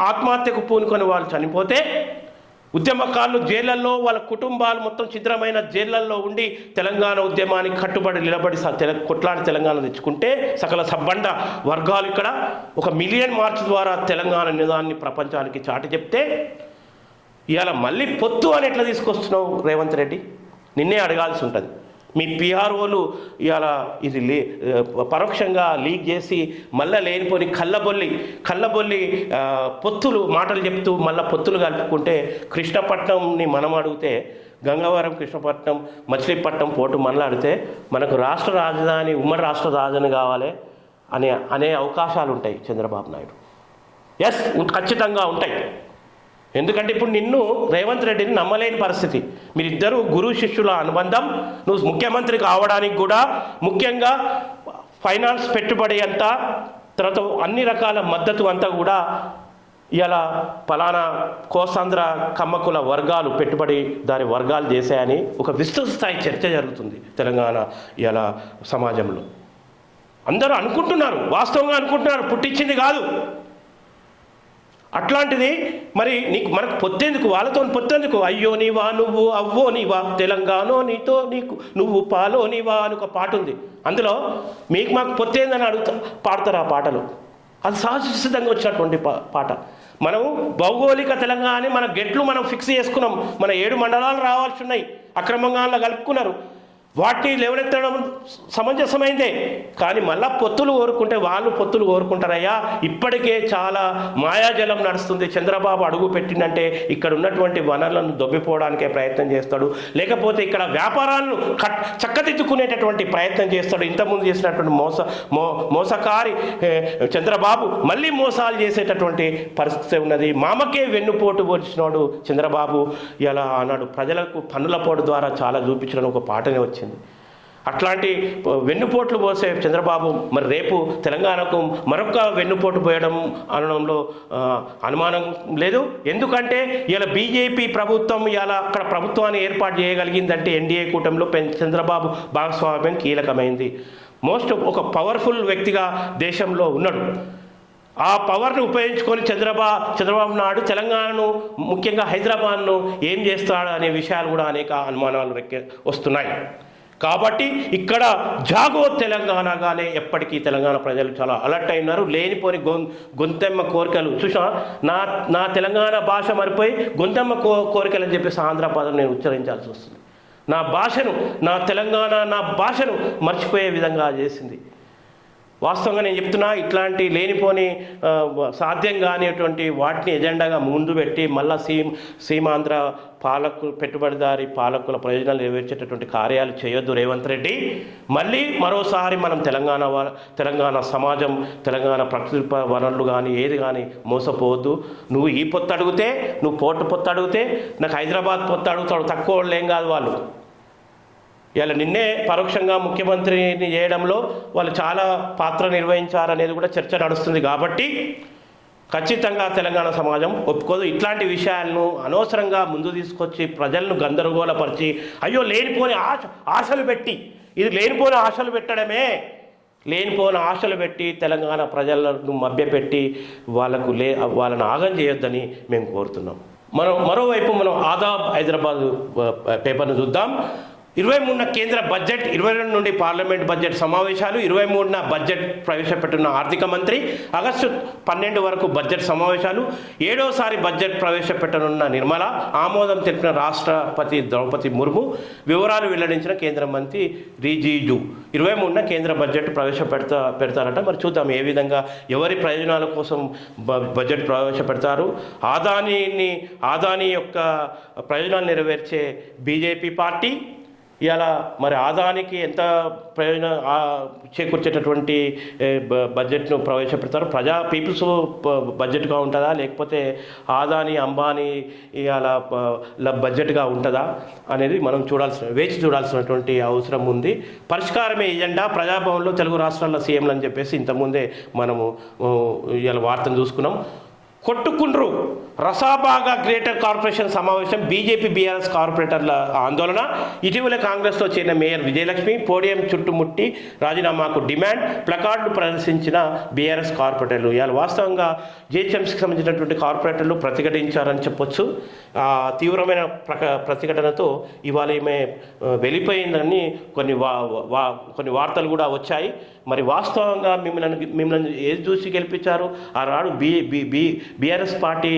ఆత్మహత్యకు పూనుకొని వాళ్ళు చనిపోతే, ఉద్యమకారులు జైళ్లలో, వాళ్ళ కుటుంబాలు మొత్తం ఛిద్రమైన జైళ్లలో ఉండి తెలంగాణ ఉద్యమానికి కట్టుబడి నిలబడి కొట్లాడి తెలంగాణ తెచ్చుకుంటే, సకల సబ్బండ వర్గాలు ఇక్కడ 1 మిలియన్ మార్చ్ ద్వారా తెలంగాణ నిదాన్ని ప్రపంచానికి చాటి చెప్తే, ఇవాళ మళ్ళీ పొత్తు అని ఎట్లా తీసుకొస్తున్నావు రేవంత్ రెడ్డి? నిన్నే అడగాల్సి ఉంటుంది. మీ పిఆర్ఓలు ఇవాళ ఇది పరోక్షంగా లీక్ చేసి మళ్ళీ లేనిపోని కళ్ళబొల్లి పొత్తులు మాటలు చెప్తూ మళ్ళీ పొత్తులు కలుపుకుంటే, కృష్ణపట్నంని మనం అడిగితే, గంగవరం, కృష్ణపట్నం, మచిలీపట్నం పోర్టు మళ్ళీ అడిగితే మనకు రాష్ట్ర రాజధాని, ఉమ్మడి రాష్ట్ర రాజధాని కావాలి అనే అవకాశాలు ఉంటాయి చంద్రబాబు నాయుడు. ఎస్, ఖచ్చితంగా ఉంటాయి. ఎందుకంటే ఇప్పుడు నిన్ను రేవంత్ రెడ్డిని నమ్మలేని పరిస్థితి. మీరిద్దరూ గురు శిష్యుల అనుబంధం. నువ్వు ముఖ్యమంత్రి కావడానికి కూడా ముఖ్యంగా ఫైనాన్స్ పెట్టుబడి అంతా, తర్వాత అన్ని రకాల మద్దతు అంతా కూడా ఇలా ఫలానా కోస్తాంధ్ర కమ్మకుల వర్గాలు పెట్టుబడి దాని వర్గాలు చేశాయని ఒక విస్తృత స్థాయి చర్చ జరుగుతుంది తెలంగాణ ఇలా సమాజంలో. అందరూ అనుకుంటున్నారు, వాస్తవంగా అనుకుంటున్నారు, పుట్టించింది కాదు. అట్లాంటిది మరి మనకు పొత్తేందుకు, వాళ్ళతో పొత్తేందుకు? అయ్యో నీవా నువ్వు, అవ్వో నీవా, తెలంగాణో నీతో నీకు, నువ్వు పాలో నీవా అని ఒక పాట ఉంది. అందులో మాకు పొత్తేందని పాడతారు ఆ పాటలు. అది సహజసిద్ధంగా వచ్చినటువంటి పాట. మనం భౌగోళిక తెలంగాణ మన గెట్లు మనం ఫిక్స్ చేసుకున్నాం. మన 7 మండలాలు రావాల్సి ఉన్నాయి, అక్రమంగా కలుపుకున్నారు. వాటిని లేవనెత్తడం సమంజసమైందే. కానీ మళ్ళా పొత్తులు కోరుకుంటే వాళ్ళు పొత్తులు కోరుకుంటారయ్యా. ఇప్పటికే చాలా మాయాజలం నడుస్తుంది. చంద్రబాబు అడుగు పెట్టిందంటే ఇక్కడ ఉన్నటువంటి వనరులను దొబ్బిపోవడానికే ప్రయత్నం చేస్తాడు, లేకపోతే ఇక్కడ వ్యాపారాలను చక్కదిద్దుకునేటటువంటి ప్రయత్నం చేస్తాడు. ఇంతకుముందు చేసినటువంటి మోసకారి చంద్రబాబు మళ్ళీ మోసాలు చేసేటటువంటి పరిస్థితి ఉన్నది. మామకే వెన్నుపోటు పొడిచినాడు చంద్రబాబు. ఇలా ఆనాడు ప్రజలకు పన్నుల పోటు ద్వారా చాలా చూపించడం ఒక పాటనే వచ్చింది. అట్లాంటి వెన్నుపోట్లు పోసే చంద్రబాబు మరి రేపు తెలంగాణకు మరొక వెన్నుపోటు పోయడం అనడంలో అనుమానం లేదు. ఎందుకంటే ఇలా బీజేపీ ప్రభుత్వం ఇలా అక్కడ ప్రభుత్వాన్ని ఏర్పాటు చేయగలిగిందంటే ఎన్డీఏ కూటమిలో చంద్రబాబు భాగస్వామ్యం కీలకమైంది. ఒక పవర్ఫుల్ వ్యక్తిగా దేశంలో ఉన్నాడు. ఆ పవర్ని ఉపయోగించుకొని చంద్రబాబు నాయుడు తెలంగాణను, ముఖ్యంగా హైదరాబాద్ను ఏం చేస్తాడు అనే విషయాలు కూడా అనేక అనుమానాలు వస్తున్నాయి. కాబట్టి ఇక్కడ జాగో తెలంగాణగానే ఎప్పటికీ తెలంగాణ ప్రజలు చాలా అలర్ట్ అయినారు. లేనిపోని గొంతెమ్మ కోరికలు చూసా, నా తెలంగాణ భాష మరిపోయి గొంతెమ్మ కోరికలు అని చెప్పేసి ఆంధ్ర పదం నేను ఉచ్చరించాల్సి వస్తుంది. నా భాషను, నా తెలంగాణ నా భాషను మర్చిపోయే విధంగా చేసింది. వాస్తవంగా నేను చెప్తున్నా, ఇట్లాంటి లేనిపోని సాధ్యం కానిటువంటి వాటిని ఎజెండాగా ముందు పెట్టి మళ్ళా సీమాంధ్ర పెట్టుబడిదారి పాలకుల ప్రయోజనాలు నెరవేర్చేటటువంటి కార్యాలు చేయొద్దు రేవంత్ రెడ్డి. మళ్ళీ మరోసారి మనం తెలంగాణ సమాజం, తెలంగాణ ప్రకృతి వనరులు కానీ ఏది కానీ మోసపోవద్దు. నువ్వు ఈ పొత్తు అడిగితే, నువ్వు పోర్టు పొత్తు అడిగితే, నాకు హైదరాబాద్ పొత్తు అడుగుతాడు, తక్కువ వాళ్ళు ఏం కాదు వాళ్ళు. ఇలా నిన్నే పరోక్షంగా ముఖ్యమంత్రిని చేయడంలో వాళ్ళు చాలా పాత్ర నిర్వహించారనేది కూడా చర్చ నడుస్తుంది. కాబట్టి ఖచ్చితంగా తెలంగాణ సమాజం ఒప్పుకోదు. ఇట్లాంటి విషయాలను అనవసరంగా ముందు తీసుకొచ్చి ప్రజలను గందరగోళపరిచి, అయ్యో లేనిపోని ఆశలు పెట్టి, ఇది లేనిపోని ఆశలు పెట్టడమే, లేనిపోని ఆశలు పెట్టి తెలంగాణ ప్రజలను మభ్యపెట్టి వాళ్ళని ఆగం చేయొద్దని మేము కోరుతున్నాం. మరోవైపు మనం ఆదాబ్ హైదరాబాద్ పేపర్ను చూద్దాం. 23న కేంద్ర బడ్జెట్, 22 నుండి పార్లమెంట్ బడ్జెట్ సమావేశాలు, 23న బడ్జెట్ ప్రవేశపెట్టిన ఆర్థిక మంత్రి, ఆగస్టు 12 వరకు బడ్జెట్ సమావేశాలు, 7వసారి బడ్జెట్ ప్రవేశపెట్టనున్న నిర్మల, ఆమోదం తెలిపిన రాష్ట్రపతి ద్రౌపది ముర్ము, వివరాలు వెల్లడించిన కేంద్ర మంత్రి రిజిజు. 23న కేంద్ర బడ్జెట్ పెడతారట. మరి చూద్దాం ఏ విధంగా, ఎవరి ప్రయోజనాల కోసం బడ్జెట్ ప్రవేశపెడతారు. ఆదాని యొక్క ప్రయోజనాలు నెరవేర్చే బీజేపీ పార్టీ ఇలా మరి ఆదానికి ఎంత ప్రయోజనం చేకూర్చేటటువంటి బడ్జెట్ను ప్రవేశపెడతారు. పీపుల్స్ బడ్జెట్గా ఉంటుందా, లేకపోతే ఆదాని అంబానీ ఇలా బడ్జెట్గా ఉంటుందా అనేది మనం వేచి చూడాల్సినటువంటి అవసరం ఉంది. పరిష్కారమే ఎజెండా, ప్రజాభవన్లో తెలుగు రాష్ట్రాల సీఎంలు అని చెప్పేసి ఇంతకుముందే మనము ఇలా వార్తను చూసుకున్నాం. కొట్టుకుండ్రు రసాబాగా గ్రేటర్ కార్పొరేషన్ సమావేశం, బీజేపీ బీఆర్ఎస్ కార్పొరేటర్ల ఆందోళన. ఇటీవల కాంగ్రెస్లో చేరిన మేయర్ విజయలక్ష్మి పోడియం చుట్టుముట్టి రాజీనామాకు డిమాండ్, ప్లకార్డులు ప్రదర్శించిన బీఆర్ఎస్ కార్పొరేటర్లు. ఇవాళ వాస్తవంగా జిహెచ్ఎంసీకి సంబంధించినటువంటి కార్పొరేటర్లు ప్రతిఘటించారని చెప్పొచ్చు. తీవ్రమైన ప్రతిఘటనతో ఇవాళ ఈమె వెళ్ళిపోయిందని కొన్ని వార్తలు కూడా వచ్చాయి. మరి వాస్తవంగా మిమ్మల్ని ఏది చూసి గెలిపించారు? ఆనాడు బీఆర్ఎస్ పార్టీ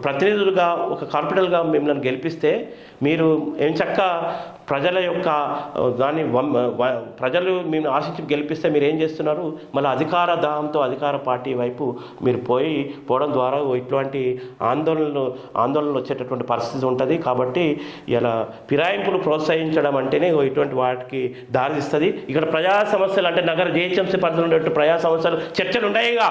ప్రతినిధులుగా ఒక కార్పొరేటర్గా మిమ్మల్ని గెలిపిస్తే మీరు ఏం చక్క ప్రజల యొక్క ప్రజలు మేము ఆశించి గెలిపిస్తే మీరు ఏం చేస్తున్నారు? మళ్ళీ అధికార దాహంతో అధికార పార్టీ వైపు మీరు పోవడం ద్వారా ఇటువంటి ఆందోళనలు వచ్చేటటువంటి పరిస్థితి ఉంటుంది. కాబట్టి ఇలా ఫిరాయింపులు ప్రోత్సహించడం అంటేనే ఇటువంటి వాటికి దారితీస్తుంది. ఇక్కడ ప్రజా సమస్యలు అంటే నగర జిహెచ్ఎంసీ పరిధిలో ఉండేటువంటి ప్రజా సమస్యలు చర్చలు ఉన్నాయిగా.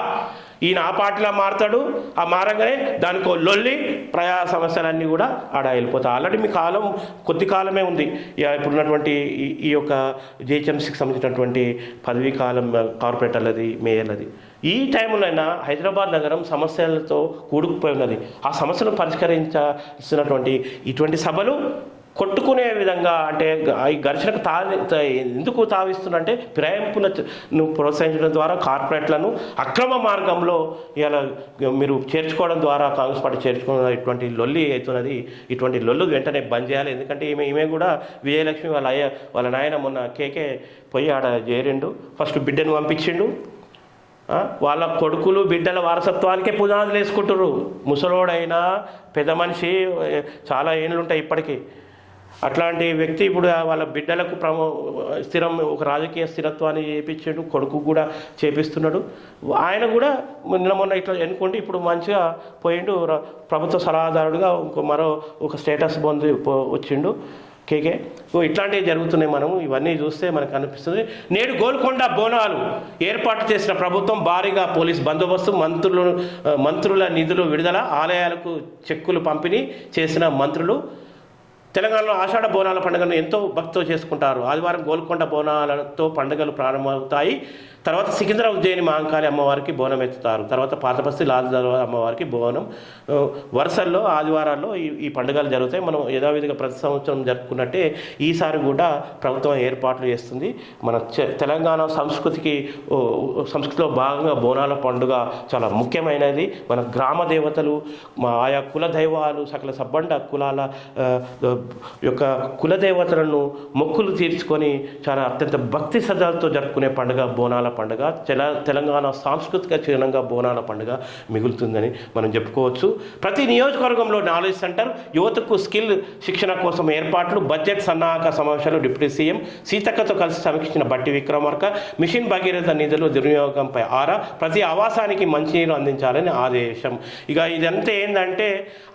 ఈయన ఆ పార్టీలో మారుతాడు, ఆ మారంగానే దానికో లొల్లి, ప్రజా సమస్యలన్నీ కూడా ఆడ వెళ్ళిపోతాయి. ఆల్రెడీ మీ కాలం కొద్ది కాలమే ఉంది. ఇప్పుడున్నటువంటి ఈ యొక్క జిహెచ్ఎంసీకి సంబంధించినటువంటి పదవీ కాలం కార్పొరేటర్లది, మేయర్లది. ఈ టైంలో అయినా హైదరాబాద్ నగరం సమస్యలతో కూడుకుపోయి ఉన్నది. ఆ సమస్యను పరిష్కరించాల్సినటువంటి ఇటువంటి సభలు కొట్టుకునే విధంగా, అంటే ఈ ఘర్షణకు ఎందుకు తావిస్తున్నంటే ఫిరాయింపులను ప్రోత్సహించడం ద్వారా కార్పొరేట్లను అక్రమ మార్గంలో ఇలా మీరు చేర్చుకోవడం ద్వారా కాంగ్రెస్ పార్టీ చేర్చుకున్న ఇటువంటి లొల్లి అవుతున్నది. ఇటువంటి లొల్లు వెంటనే బంద్ చేయాలి. ఎందుకంటే ఈమె కూడా విజయలక్ష్మి వాళ్ళ నాయన మొన్న కేకే పోయి ఆడ చేరిండు. ఫస్ట్ బిడ్డను పంపించిండు. వాళ్ళ కొడుకులు బిడ్డల వారసత్వానికే పునాదులు వేసుకుంటారు. ముసలోడైనా పెద్ద మనిషి చాలా ఏళ్ళు ఉంటాయి ఇప్పటికీ. అట్లాంటి వ్యక్తి ఇప్పుడు వాళ్ళ బిడ్డలకు ఒక రాజకీయ స్థిరత్వాన్ని చేపించాడు, కొడుకు కూడా చేపిస్తున్నాడు. ఆయన కూడా మొన్న ఇట్లా ఎన్నుకోండి ఇప్పుడు మంచిగా పోయిండు, ప్రభుత్వ సలహాదారుడుగా ఒక స్టేటస్ వచ్చిండు కేకే. ఇట్లాంటివి జరుగుతున్నాయి. మనము ఇవన్నీ చూస్తే మనకు అనిపిస్తుంది. నేడు గోల్కొండ బోనాలు ఏర్పాటు చేసిన ప్రభుత్వం, భారీగా పోలీస్ బందోబస్తు, మంత్రుల నిధులు విడుదల, ఆలయాలకు చెక్కులు పంపిణీ చేసిన మంత్రులు. తెలంగాణలో ఆషాఢ బోనాల పండుగను ఎంతో భక్తితో చేసుకుంటారు. ఆదివారం గోల్కొండ బోనాలతో పండుగలు ప్రారంభమవుతాయి. తర్వాత సికింద్రాబాద్ ఉజ్జయిని మహంకాళి అమ్మవారికి బోనం ఎత్తుతారు. తర్వాత పాతబస్తీ లాల్దర్వాజా అమ్మవారికి బోనం. వరుసల్లో ఆదివారాల్లో ఈ పండుగలు జరుగుతాయి. మనం యథావిధిగా ప్రతి సంవత్సరం జరుపుకున్నట్టే ఈసారి కూడా ప్రభుత్వం ఏర్పాట్లు చేస్తుంది. మన తెలంగాణ సంస్కృతిలో భాగంగా బోనాల పండుగ చాలా ముఖ్యమైనది. మన గ్రామ దేవతలు, ఆయా కుల దైవాలు, సకల సబ్బండ కులాల యొక్క కులదేవతలను మొక్కులు తీర్చుకొని చాలా అత్యంత భక్తి శ్రద్ధలతో జరుపుకునే పండుగ బోనాల పండుగ. తెలంగాణ సాంస్కృతిక చిహ్నంగా బోనాల పండుగ మిగులుతుందని మనం చెప్పుకోవచ్చు. ప్రతి నియోజకవర్గంలో నాలెడ్జ్ సెంటర్, యువతకు స్కిల్ శిక్షణ కోసం ఏర్పాట్లు, బడ్జెట్ సన్నాహక సమావేశాలు డిప్యూటీ సీఎం సీతక్కతో కలిసి సమీక్షించిన బట్టి విక్రమార్క, మిషన్ భగీరథ నిధులు దుర్వినియోగంపై ఆరా, ప్రతి ఆవాసానికి మంచినీరు అందించాలని ఆదేశం. ఇక ఇదంతా ఏంటంటే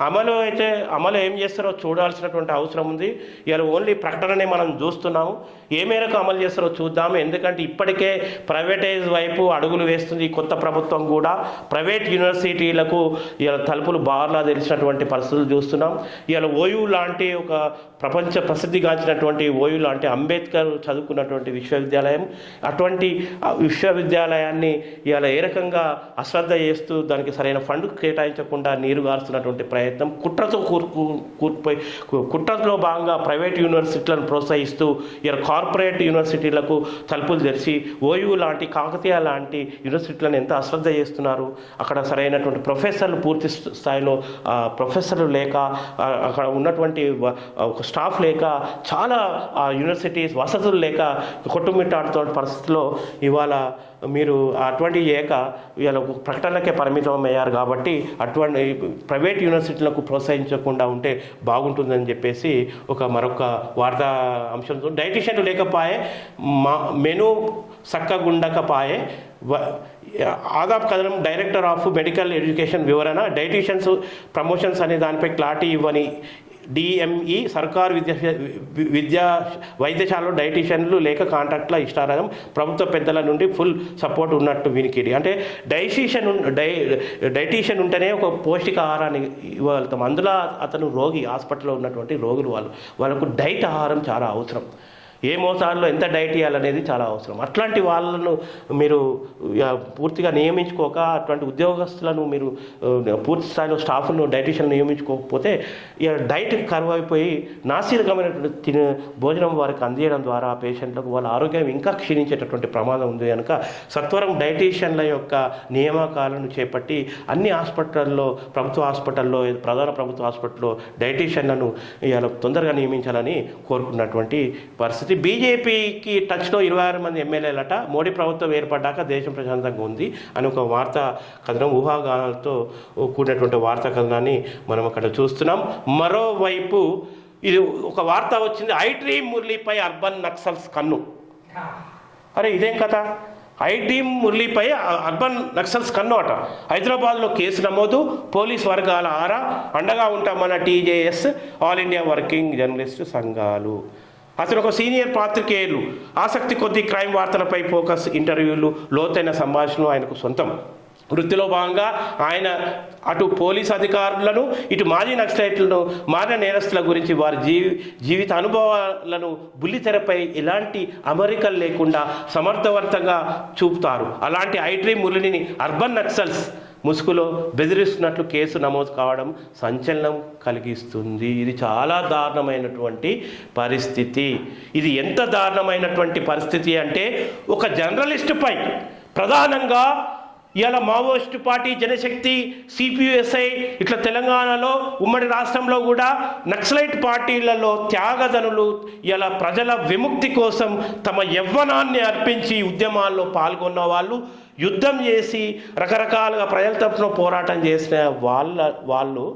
అమలు ఏం చేస్తారో చూడాల్సినటువంటి అవసరం ఉంది. ఇలా ఓన్లీ ప్రకటననే మనం చూస్తున్నాము, ఏ మేరకు అమలు చేస్తారో చూద్దాము. ఎందుకంటే ఇప్పటికే ప్రైవేటైజ్ వైపు అడుగులు వేస్తుంది ఈ కొత్త ప్రభుత్వం కూడా. ప్రైవేట్ యూనివర్సిటీలకు ఇలా తలుపులు బార్లా తెలిసినటువంటి పరిస్థితులు చూస్తున్నాం. ఇలా ఓయూ లాంటి ఒక ప్రపంచ ప్రసిద్ధిగాంచినటువంటి ఓయూ లాంటి అంబేద్కర్ చదువుకున్నటువంటి విశ్వవిద్యాలయం, అటువంటి విశ్వవిద్యాలయాన్ని ఇలా ఏ రకంగా అశ్రద్ధ చేస్తూ దానికి సరైన ఫండ్ కేటాయించకుండా నీరు గారుస్తున్నటువంటి ప్రయత్నం, కుట్రలో భాగంగా ప్రైవేట్ యూనివర్సిటీలను ప్రోత్సహిస్తూ ఇలా కార్పొరేట్ యూనివర్సిటీలకు తలుపులు తెరిచి ఓయూ లాంటి కాకతీయ లాంటి యూనివర్సిటీలను ఎంత అశ్రద్ధ చేస్తున్నారు. అక్కడ సరైనటువంటి ప్రొఫెసర్లు పూర్తి స్థాయిలో ప్రొఫెసర్లు లేక, అక్కడ ఉన్నటువంటి ఒక స్టాఫ్ లేక, చాలా యూనివర్సిటీస్ వసతులు లేక కొట్టుమిట్టాడుతున్న పరిస్థితిలో ఇవాళ మీరు అటువంటి చేయక ఇవాళ ప్రకటనలకే పరిమితం అయ్యారు. కాబట్టి అటువంటి ప్రైవేట్ యూనివర్సిటీలకు ప్రోత్సహించకుండా ఉంటే బాగుంటుందని చెప్పేసి మరొక వార్తా అంశంతో, డైటీషియన్లు లేకపోయే మెను సక్కగుండకపాయే, ఆదాబ్ కదలం డైరెక్టర్ ఆఫ్ మెడికల్ ఎడ్యుకేషన్ వివరణ, డైటీషియన్స్ ప్రమోషన్స్ అనే దానిపై క్లారిటీ ఇవ్వని డిఎంఈ, సర్కారు వైద్యశాలలో డైటీషియన్లు లేక కాంట్రాక్ట్ల ఇష్టారాధం, ప్రభుత్వ పెద్దల నుండి ఫుల్ సపోర్ట్ ఉన్నట్టు వినికిడి. అంటే డైటీషియన్ ఉంటేనే ఒక పౌష్టికాహారాన్ని ఇవ్వగలుగుతాం. అందులో అతను రోగి, హాస్పిటల్లో ఉన్నటువంటి రోగులు వాళ్ళకు డైట్ ఆహారం చాలా అవసరం. ఏ మోతాదులో ఎంత డైట్ ఇవ్వాలనేది చాలా అవసరం. అట్లాంటి వాళ్ళను మీరు పూర్తిగా నియమించుకోక, అటువంటి ఉద్యోగస్తులను మీరు పూర్తి స్థాయిలో స్టాఫ్ను డైటీషియన్ నియమించుకోకపోతే డైట్ కరువు అయిపోయి నాసిరకమైనటువంటి భోజనం వారికి అందించడం ద్వారా పేషెంట్లకు వాళ్ళ ఆరోగ్యం ఇంకా క్షీణించేటటువంటి ప్రమాదం ఉంది. కనుక సత్వరం డైటీషియన్ల యొక్క నియామకాలను చేపట్టి అన్ని హాస్పిటల్లో, ప్రభుత్వ హాస్పిటల్లో, ప్రధాన ప్రభుత్వ హాస్పిటల్లో డైటీషియన్లను ఇలా తొందరగా నియమించాలని కోరుకున్నటువంటి పరిస్థితి. బీజేపీకి టచ్లో 26 మంది ఎమ్మెల్యేలట, మోడీ ప్రభుత్వం ఏర్పడ్డాక దేశం ప్రశాంతంగా ఉంది అని ఒక వార్తా కథనం, ఊహాగానాలతో కూడినటువంటి వార్తా కథనాన్ని మనం అక్కడ చూస్తున్నాం. మరోవైపు ఇది ఒక వార్త వచ్చింది, ఐడ్రీమ్ మురళీపై అర్బన్ నక్సల్స్ కన్ను. అరే ఇదేం కథ? ఐడ్రీమ్ మురళీపై అర్బన్ నక్సల్స్ కన్ను అట. హైదరాబాద్లో కేసు నమోదు, పోలీస్ వర్గాల ఆరా, అండగా ఉంటామన్న TJS, all India working journalist సంఘాలు. అతను ఒక సీనియర్ పాత్రికేయులు, ఆసక్తి కొద్ది క్రైమ్ వార్తలపై ఫోకస్, ఇంటర్వ్యూలు, లోతైన సంభాషణలు ఆయనకు సొంతం. వృత్తిలో భాగంగా ఆయన అటు పోలీస్ అధికారులను, ఇటు మాజీ నక్సలైట్లను, మారిన నేరస్తుల గురించి వారి జీవిత అనుభవాలను బుల్లితెరపై ఎలాంటి అమరికలు లేకుండా సమర్థవంతంగా చూపుతారు. అలాంటి ఐడ్రీమ్ మురళిని అర్బన్ నక్సల్స్ ముసుగులో బెదిరిస్తున్నట్లు కేసు నమోదు కావడం సంచలనం కలిగిస్తుంది. ఇది చాలా దారుణమైనటువంటి పరిస్థితి. ఇది ఎంత దారుణమైనటువంటి పరిస్థితి అంటే, ఒక జర్నలిస్టుపై ప్రధానంగా ఇవాళ మావోయిస్టు పార్టీ, జనశక్తి, సిపియుఎస్ఐ, ఇట్లా తెలంగాణలో ఉమ్మడి రాష్ట్రంలో కూడా నక్సలైట్ పార్టీలలో త్యాగదనులు ఇలా ప్రజల విముక్తి కోసం తమ యవ్వనాన్ని అర్పించి ఉద్యమాల్లో పాల్గొన్న వాళ్ళు, యుద్ధం చేసి రకరకాలుగా ప్రజల తరపున పోరాటం చేసిన వాళ్ళు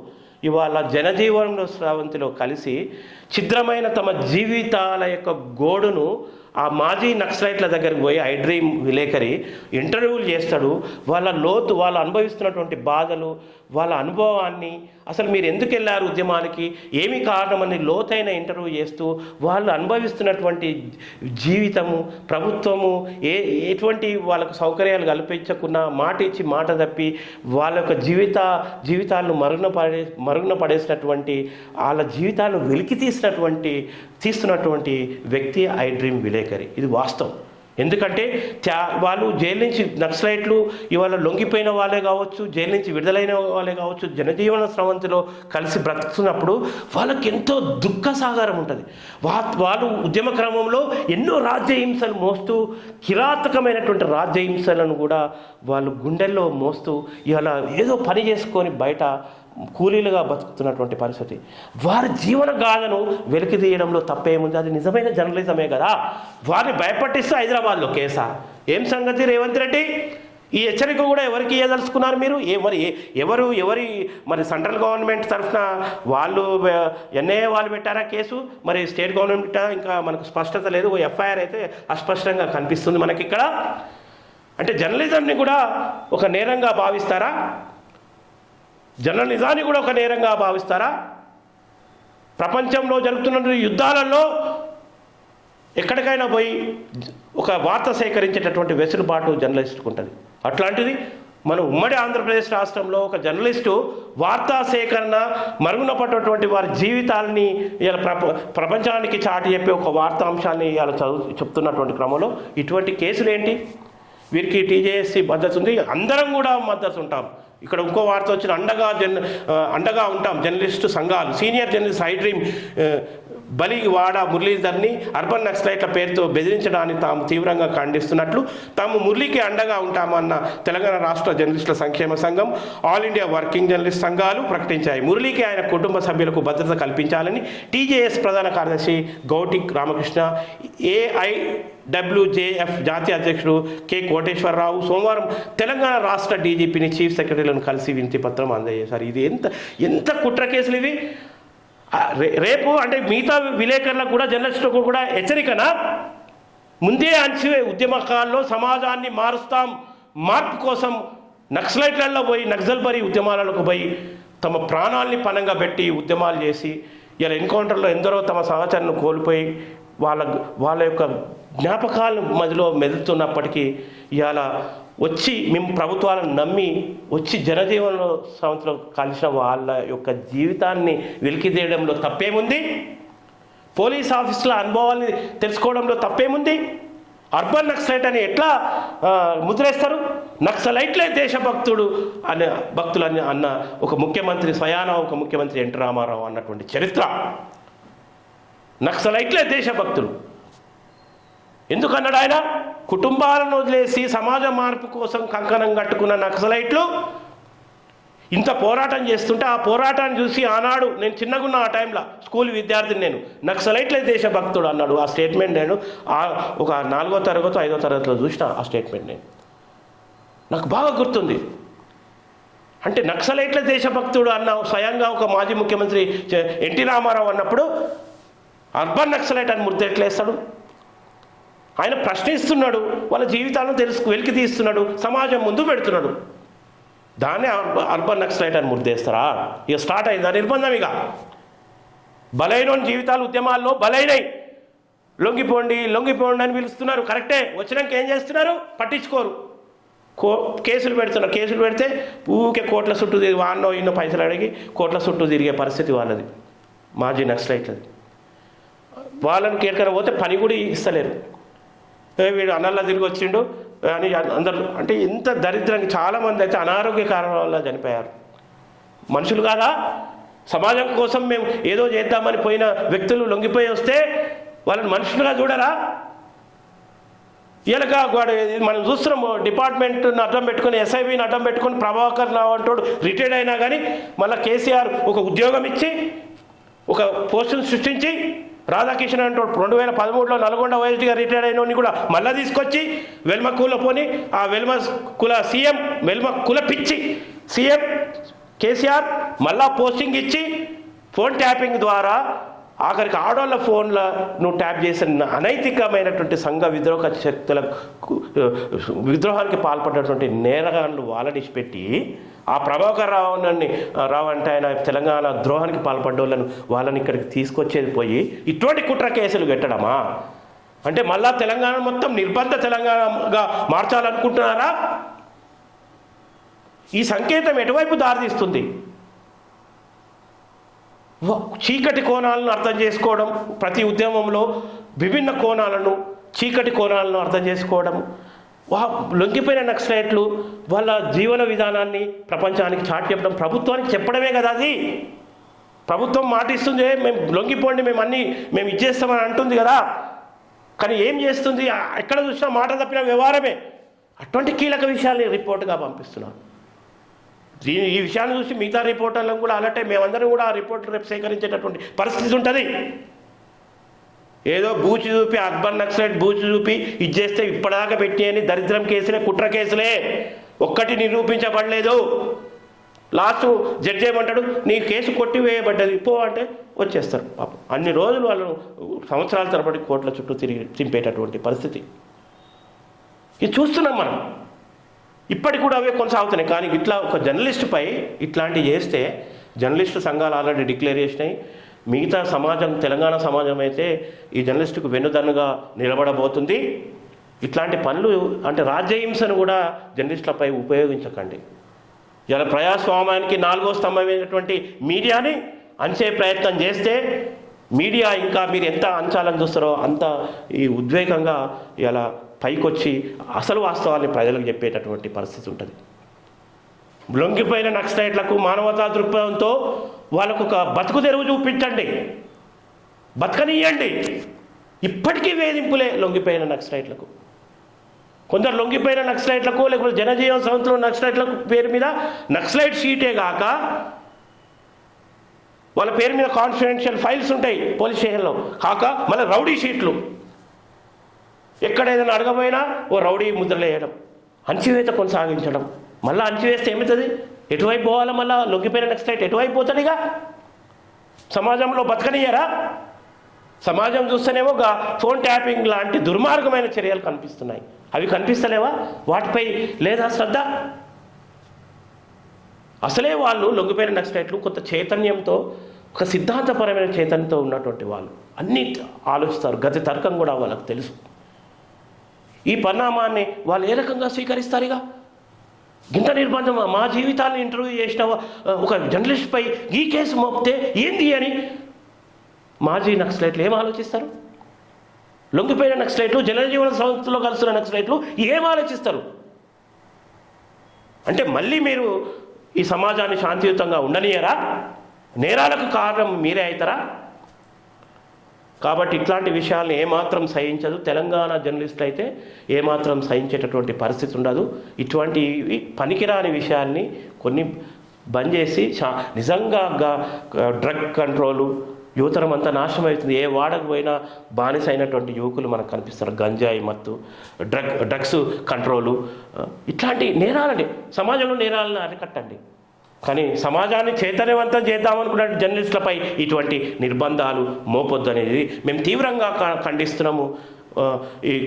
ఇవాళ జనజీవనంలో స్రవంతిలో కలిసి ఛిద్రమైన తమ జీవితాల యొక్క గోడును ఆ మాజీ నక్సలైట్ల దగ్గరికి పోయి ఐడ్రీమ్ విలేకరి ఇంటర్వ్యూలు చేస్తాడు. వాళ్ళ లోతు, వాళ్ళు అనుభవిస్తున్నటువంటి బాధలు, వాళ్ళ అనుభవాన్ని, అసలు మీరు ఎందుకు వెళ్ళారు ఉద్యమానికి, ఏమి కారణమని లోతైన ఇంటర్వ్యూ చేస్తూ వాళ్ళు అనుభవిస్తున్నటువంటి జీవితము, ప్రభుత్వము ఎటువంటి వాళ్ళకు సౌకర్యాలు కల్పించకుండా మాట ఇచ్చి మాట తప్పి వాళ్ళ యొక్క జీవితాలను మరుగున పడేసినటువంటి, వాళ్ళ జీవితాలను వెలికి తీస్తున్నటువంటి వ్యక్తి ఐడ్రీమ్ విలేకరి. ఇది వాస్తవం. ఎందుకంటే వాళ్ళు జైలు నుంచి నక్సలైట్లు ఇవాళ లొంగిపోయిన వాళ్ళే కావచ్చు, జైలు నుంచి విడుదలైన వాళ్ళే కావచ్చు, జనజీవన స్రవంతిలో కలిసి బ్రతుకుతున్నప్పుడు వాళ్ళకి ఎంతో దుఃఖసాగరం ఉంటుంది. వాళ్ళు ఉద్యమ క్రమంలో ఎన్నో రాజ్యహింసలు మోస్తూ, కిరాతకమైనటువంటి రాజ్యహింసలను కూడా వాళ్ళు గుండెల్లో మోస్తూ ఇవాళ ఏదో పని చేసుకొని బయట కూలీలుగా బతుకుతున్నటువంటి పరిస్థితి. వారి జీవన గాథను వెలికి తీయడంలో తప్పేముంది? అది నిజమైన జర్నలిజమే కదా. వారిని భయపట్టిస్తూ హైదరాబాద్లో కేసా? ఏం సంగతి రేవంత్ రెడ్డి? ఈ హెచ్చరిక కూడా ఎవరికి ఇవ్వదలుచుకున్నారు మీరు? ఎవరి మరి సెంట్రల్ గవర్నమెంట్ తరఫున వాళ్ళు ఎన్ఐఏ వాళ్ళు పెట్టారా కేసు? మరి స్టేట్ గవర్నమెంట్ ఇంకా మనకు స్పష్టత లేదు. ఎఫ్ఐఆర్ అయితే అస్పష్టంగా కనిపిస్తుంది మనకి ఇక్కడ. అంటే జర్నలిజంని కూడా ఒక నేరంగా భావిస్తారా? జర్నలిజాన్ని కూడా ఒక నేరంగా భావిస్తారా? ప్రపంచంలో జరుగుతున్న యుద్ధాలలో ఎక్కడికైనా పోయి ఒక వార్త సేకరించేటటువంటి వెసులుబాటు జర్నలిస్టుకు ఉంటుంది. అట్లాంటిది మన ఉమ్మడి ఆంధ్రప్రదేశ్ రాష్ట్రంలో ఒక జర్నలిస్టు వార్తా సేకరణ మరుగున పడ్డటువంటి వారి జీవితాలని ఇలా ప్రపంచానికి చాటి చెప్పి ఒక వార్తాంశాన్ని ఇలా చెప్తున్నటువంటి క్రమంలో ఇటువంటి కేసులు ఏంటి? వీరికి టీజేఎస్సీ మద్దతు ఉంది, అందరం కూడా మద్దతు ఉంటాం. ఇక్కడ ఇంకో వార్త వచ్చిన అండగా ఉంటాం జర్నలిస్టు సంఘాలు. సీనియర్ జర్నలిస్ట్ హైడ్రీమ్ బలివాడ మురళీధర్ని అర్బన్ నక్సలైట్ల పేరుతో బెదిరించడాన్ని తాము తీవ్రంగా ఖండిస్తున్నట్లు తాము మురళీకి అండగా ఉంటామన్న తెలంగాణ రాష్ట్ర జర్నలిస్టుల సంక్షేమ సంఘం, ఆల్ ఇండియా వర్కింగ్ జర్నలిస్ట్ సంఘాలు ప్రకటించాయి. మురళీకి ఆయన కుటుంబ సభ్యులకు భద్రత కల్పించాలని టీజేఎస్ ప్రధాన కార్యదర్శి గౌటిక్ రామకృష్ణ, ఏఐడబ్ల్యూజేఎఫ్ జాతీయ అధ్యక్షుడు కె కోటేశ్వరరావు సోమవారం తెలంగాణ రాష్ట్ర డీజీపీని చీఫ్ సెక్రటరీలను కలిసి వినతి పత్రం అందజేశారు. ఇది ఎంత కుట్ర కేసులు ఇవి! రేపు అంటే మిగతా విలేకరులకు కూడా జర్నలిస్టులకు కూడా హెచ్చరికనా? ముందే అంచే ఉద్యమకాల్లో సమాజాన్ని మారుస్తాం, మార్పు కోసం నక్సలైట్లలో పోయి నక్సల్బరీ ఉద్యమాలకు పోయి తమ ప్రాణాలని పణంగా పెట్టి ఉద్యమాలు చేసి ఇలా ఎన్కౌంటర్లో ఎందరో తమ సహచరులను కోల్పోయి వాళ్ళ యొక్క జ్ఞాపకాలను మధ్యలో మెదులుతున్నప్పటికీ ఇవాళ వచ్చి మేము ప్రభుత్వాలను నమ్మి వచ్చి జనజీవనంలో సంవత్సరం కలిసిన వాళ్ళ యొక్క జీవితాన్ని వెలికితీయడంలో తప్పేముంది? పోలీస్ ఆఫీసుల అనుభవాల్ని తెలుసుకోవడంలో తప్పేముంది? అర్బన్ నక్సలైట్ అని ఎట్లా ముద్రేస్తారు? నక్సలైట్లే దేశభక్తుడు భక్తులని అన్న ఒక ముఖ్యమంత్రి, స్వయాన ఒక ముఖ్యమంత్రి ఎన్టీ రామారావు అన్నటువంటి చరిత్ర. నక్సలైట్లే దేశభక్తులు ఎందుకన్నాడు ఆయన? కుటుంబాలను వదిలేసి సమాజ మార్పు కోసం కంకణం కట్టుకున్న నక్సలైట్లు ఇంత పోరాటం చేస్తుంటే ఆ పోరాటాన్ని చూసి ఆనాడు నేను చిన్నగున్న ఆ టైంలో స్కూల్ విద్యార్థిని నేను, నక్సలైట్లే దేశభక్తుడు అన్నాడు. ఆ స్టేట్మెంట్ నేను ఒక 4వ తరగతి 5వ తరగతిలో చూసిన ఆ స్టేట్మెంట్ నాకు బాగా గుర్తుంది. అంటే నక్సలైట్లే దేశభక్తుడు అన్న స్వయంగా ఒక మాజీ ముఖ్యమంత్రి ఎన్టీ రామారావు అన్నప్పుడు అర్బన్ నక్సలైట్ అని ముద్ర ఎట్లేస్తాడు? ఆయన ప్రశ్నిస్తున్నాడు, వాళ్ళ జీవితాలను వెలికి తీస్తున్నాడు, సమాజం ముందు పెడుతున్నాడు. దాన్ని అర్బన్ నక్సలైట్ అని ముద్దేస్తారా? ఇక స్టార్ట్ అయింది ఆ నిర్బంధం. ఇక బలైన జీవితాలు ఉద్యమాల్లో బలైనవి. లొంగిపోండి అని పిలుస్తున్నారు, కరెక్టే. వచ్చినాక ఏం చేస్తున్నారు? పట్టించుకోరు. కేసులు పెడుతున్నారు. కేసులు పెడితే ఊకే కోట్ల చుట్టూ తిరిగి వాన్నో ఇన్నో పైసలు అడిగి కోట్ల చుట్టూ తిరిగే పరిస్థితి వాళ్ళది, మాజీ నక్సలైట్లది. వాళ్ళని కేర్కన పోతే పని కూడా ఇస్తలేరు. వీడు అన్నల్లా తిరిగి వచ్చిండు అని అందరు. అంటే ఎంత దరిద్రంగా చాలామంది అయితే అనారోగ్య కారణాల వల్ల చనిపోయారు. మనుషులు కాదా? సమాజం కోసం మేము ఏదో చేద్దామని పోయిన వ్యక్తులు లొంగిపోయి వస్తే వాళ్ళని మనుషులుగా చూడరా? ఇలాగా మనం చూస్తున్నాము. డిపార్ట్మెంట్ని అడ్డం పెట్టుకొని, ఎస్ఐబిని అడ్డం పెట్టుకొని ప్రభాకర్ రావు అంటాడు రిటైర్డ్ అయినా కానీ మళ్ళీ కేసీఆర్ ఒక ఉద్యోగం ఇచ్చి ఒక పోస్టును సృష్టించి, రాధాకిషన్ అంటూ 2013లో నల్గొండ వైఎస్టీగా రిటైర్డ్ అయినోని కూడా మళ్ళీ తీసుకొచ్చి వెల్మ కుల పోని ఆ వెల్మ కుల సీఎం, వెల్మ కుల పిచ్చి సీఎం కేసీఆర్ మళ్ళా పోస్టింగ్ ఇచ్చి ఫోన్ ట్యాపింగ్ ద్వారా ఆఖరికి ఆడోళ్ళ ఫోన్లో నువ్వు ట్యాప్ చేసిన అనైతికమైనటువంటి సంఘ విద్రోహ శక్తులకు విద్రోహానికి పాల్పడినటువంటి నేరగాళ్ళు వాళ్ళని పెట్టి ఆ ప్రభాకర్ రావు అంటే ఆయన తెలంగాణ ద్రోహానికి పాల్పడ్డోళ్ళను వాళ్ళని ఇక్కడికి తీసుకొచ్చేది పోయి ఇటువంటి కుట్ర కేసులు పెట్టడమా? అంటే మళ్ళా తెలంగాణ మొత్తం నిర్బంధ తెలంగాణగా మార్చాలనుకుంటున్నారా? ఈ సంకేతం ఎటువైపు దారితీస్తుంది? చీకటి కోణాలను అర్థం చేసుకోవడం, ప్రతి ఉద్యమంలో విభిన్న కోణాలను, చీకటి కోణాలను అర్థం చేసుకోవడం, లొంగిపోయిన నక్సలైట్లు వాళ్ళ జీవన విధానాన్ని ప్రపంచానికి చాటి చెప్పడం, ప్రభుత్వానికి చెప్పడమే కదా అది. ప్రభుత్వం మాటిస్తుంది, మేము లొంగిపోండి, మేము ఇచ్చేస్తామని అంటుంది కదా. కానీ ఏం చేస్తుంది? ఎక్కడ చూసినా మాట తప్పిన వ్యవహారమే. అటువంటి కీలక విషయాల్ని రిపోర్టుగా పంపిస్తున్నారు. ఈ విషయాన్ని చూసి మిగతా రిపోర్టర్లకు కూడా అలాంటి మేమందరం కూడా ఆ రిపోర్టర్ రేపు సేకరించేటటువంటి పరిస్థితి ఉంటుంది. ఏదో బూచి చూపి అక్బర్ నక్సలైట్ బూచి చూపి ఇది చేస్తే ఇప్పటిదాకా పెట్టి అని దరిద్రం కేసులే, కుట్ర కేసులే, ఒక్కటి నిరూపించబడలేదు. లాస్ట్ జడ్జి ఏమంటాడు, నీ కేసు కొట్టివేయబడ్డది పో అంటే వచ్చేస్తారు. పాపం అన్ని రోజులు వాళ్ళు సంవత్సరాల తరబడి కోర్టుల చుట్టూ తిరిగి తింపేటటువంటి పరిస్థితి ఇది చూస్తున్నాం మనం. ఇప్పటికి కూడా అవే కొనసాగుతున్నాయి. కానీ ఇట్లా ఒక జర్నలిస్టుపై ఇట్లాంటివి చేస్తే జర్నలిస్టు సంఘాలు ఆల్రెడీ డిక్లేర్ చేసినాయి. మిగతా సమాజం, తెలంగాణ సమాజం అయితే ఈ జర్నలిస్టుకు వెన్నుదన్నుగా నిలబడబోతుంది. ఇట్లాంటి పనులు అంటే రాజ్యహింసను కూడా జర్నలిస్టులపై ఉపయోగించకండి. ఇలా ప్రజాస్వామ్యానికి 4వ స్తంభమైనటువంటి మీడియాని అంచే ప్రయత్నం చేస్తే మీడియా ఇంకా మీరు ఎంత అంచాలని చూస్తారో అంత ఈ ఉద్వేగంగా ఇలా పైకొచ్చి అసలు వాస్తవాన్ని ప్రజలకు చెప్పేటటువంటి పరిస్థితి ఉంటుంది. లొంగిపోయిన నక్సలైట్లకు మానవతా దృక్పథంతో వాళ్ళకు ఒక బతుకు తెరువు చూపించండి, బతకనియండి. ఇప్పటికీ వేధింపులే లొంగిపోయిన నక్సలైట్లకు. కొందరు లొంగిపోయిన నక్సలైట్లకు లేకపోతే జనజీవన సంస్థలో నక్సలైట్లకు పేరు మీద నక్సలైట్ షీటే కాక వాళ్ళ పేరు మీద కాన్ఫిడెన్షియల్ ఫైల్స్ ఉంటాయి పోలీస్ స్టేషన్లో, కాక మళ్ళీ రౌడీ షీట్లు. ఎక్కడ ఏదైనా అడగపోయినా ఓ రౌడీ ముద్రలు వేయడం, అంచివేత కొనసాగించడం. మళ్ళీ అంచివేస్తే ఏమవుతుంది? ఎటువైపు పోవాలా? మళ్ళీ లొంగిపోయిన నక్సలైట్ ఎటువైపు పోతాడుగా? సమాజంలో బతకనియరా? సమాజం చూస్తేనేమో ఫోన్ ట్యాపింగ్ లాంటి దుర్మార్గమైన చర్యలు కనిపిస్తున్నాయి. అవి కనిపిస్తలేవా? వాటిపై లేదా శ్రద్ధ? అసలే వాళ్ళు లొంగిపోయిన నక్సలైట్లు కొంత చైతన్యంతో, ఒక సిద్ధాంతపరమైన చైతన్యంతో ఉన్నటువంటి వాళ్ళు అన్నీ ఆలోచిస్తారు. గతి తర్కం కూడా వాళ్ళకు తెలుసు. ఈ పరిణామాన్ని వాళ్ళు ఏ రకంగా స్వీకరిస్తారు? ఇక ఇంత నిర్బంధం, మా జీవితాన్ని ఇంటర్వ్యూ చేసిన ఒక జర్నలిస్ట్పై ఈ కేసు మోపితే ఏంది అని మాజీ నక్సలైట్లు ఏం ఆలోచిస్తారు? లొంగిపోయిన నక్సలైట్లు, జనజీవన సంస్థలో కలుస్తున్న నక్సలైట్లు ఏం ఆలోచిస్తారు? అంటే మళ్ళీ మీరు ఈ సమాజాన్ని శాంతియుతంగా ఉండనియరా? నేరాలకు కారణం మీరే అవుతారా? కాబట్టి ఇట్లాంటి విషయాలను ఏమాత్రం సహించదు. తెలంగాణ జర్నలిస్టులు అయితే ఏమాత్రం సహించేటటువంటి పరిస్థితి ఉండదు. ఇటువంటి పనికిరాని విషయాల్ని కొన్ని బంద్ చేసి నిజంగా డ్రగ్ కంట్రోలు, యువతరం అంతా నాశనం అవుతుంది. ఏ వాడకు పోయినా బానిస అయినటువంటి యువకులు మనకు కనిపిస్తారు. గంజాయి మత్తు, డ్రగ్స్ కంట్రోలు, ఇట్లాంటి నేరాలని, సమాజంలో నేరాలను అరికట్టండి. కానీ సమాజాన్ని చైతన్యవంతం చేద్దామనుకున్న జర్నలిస్టులపై ఇటువంటి నిర్బంధాలు మోపొద్దు అనేది మేము తీవ్రంగా ఖండిస్తున్నాము.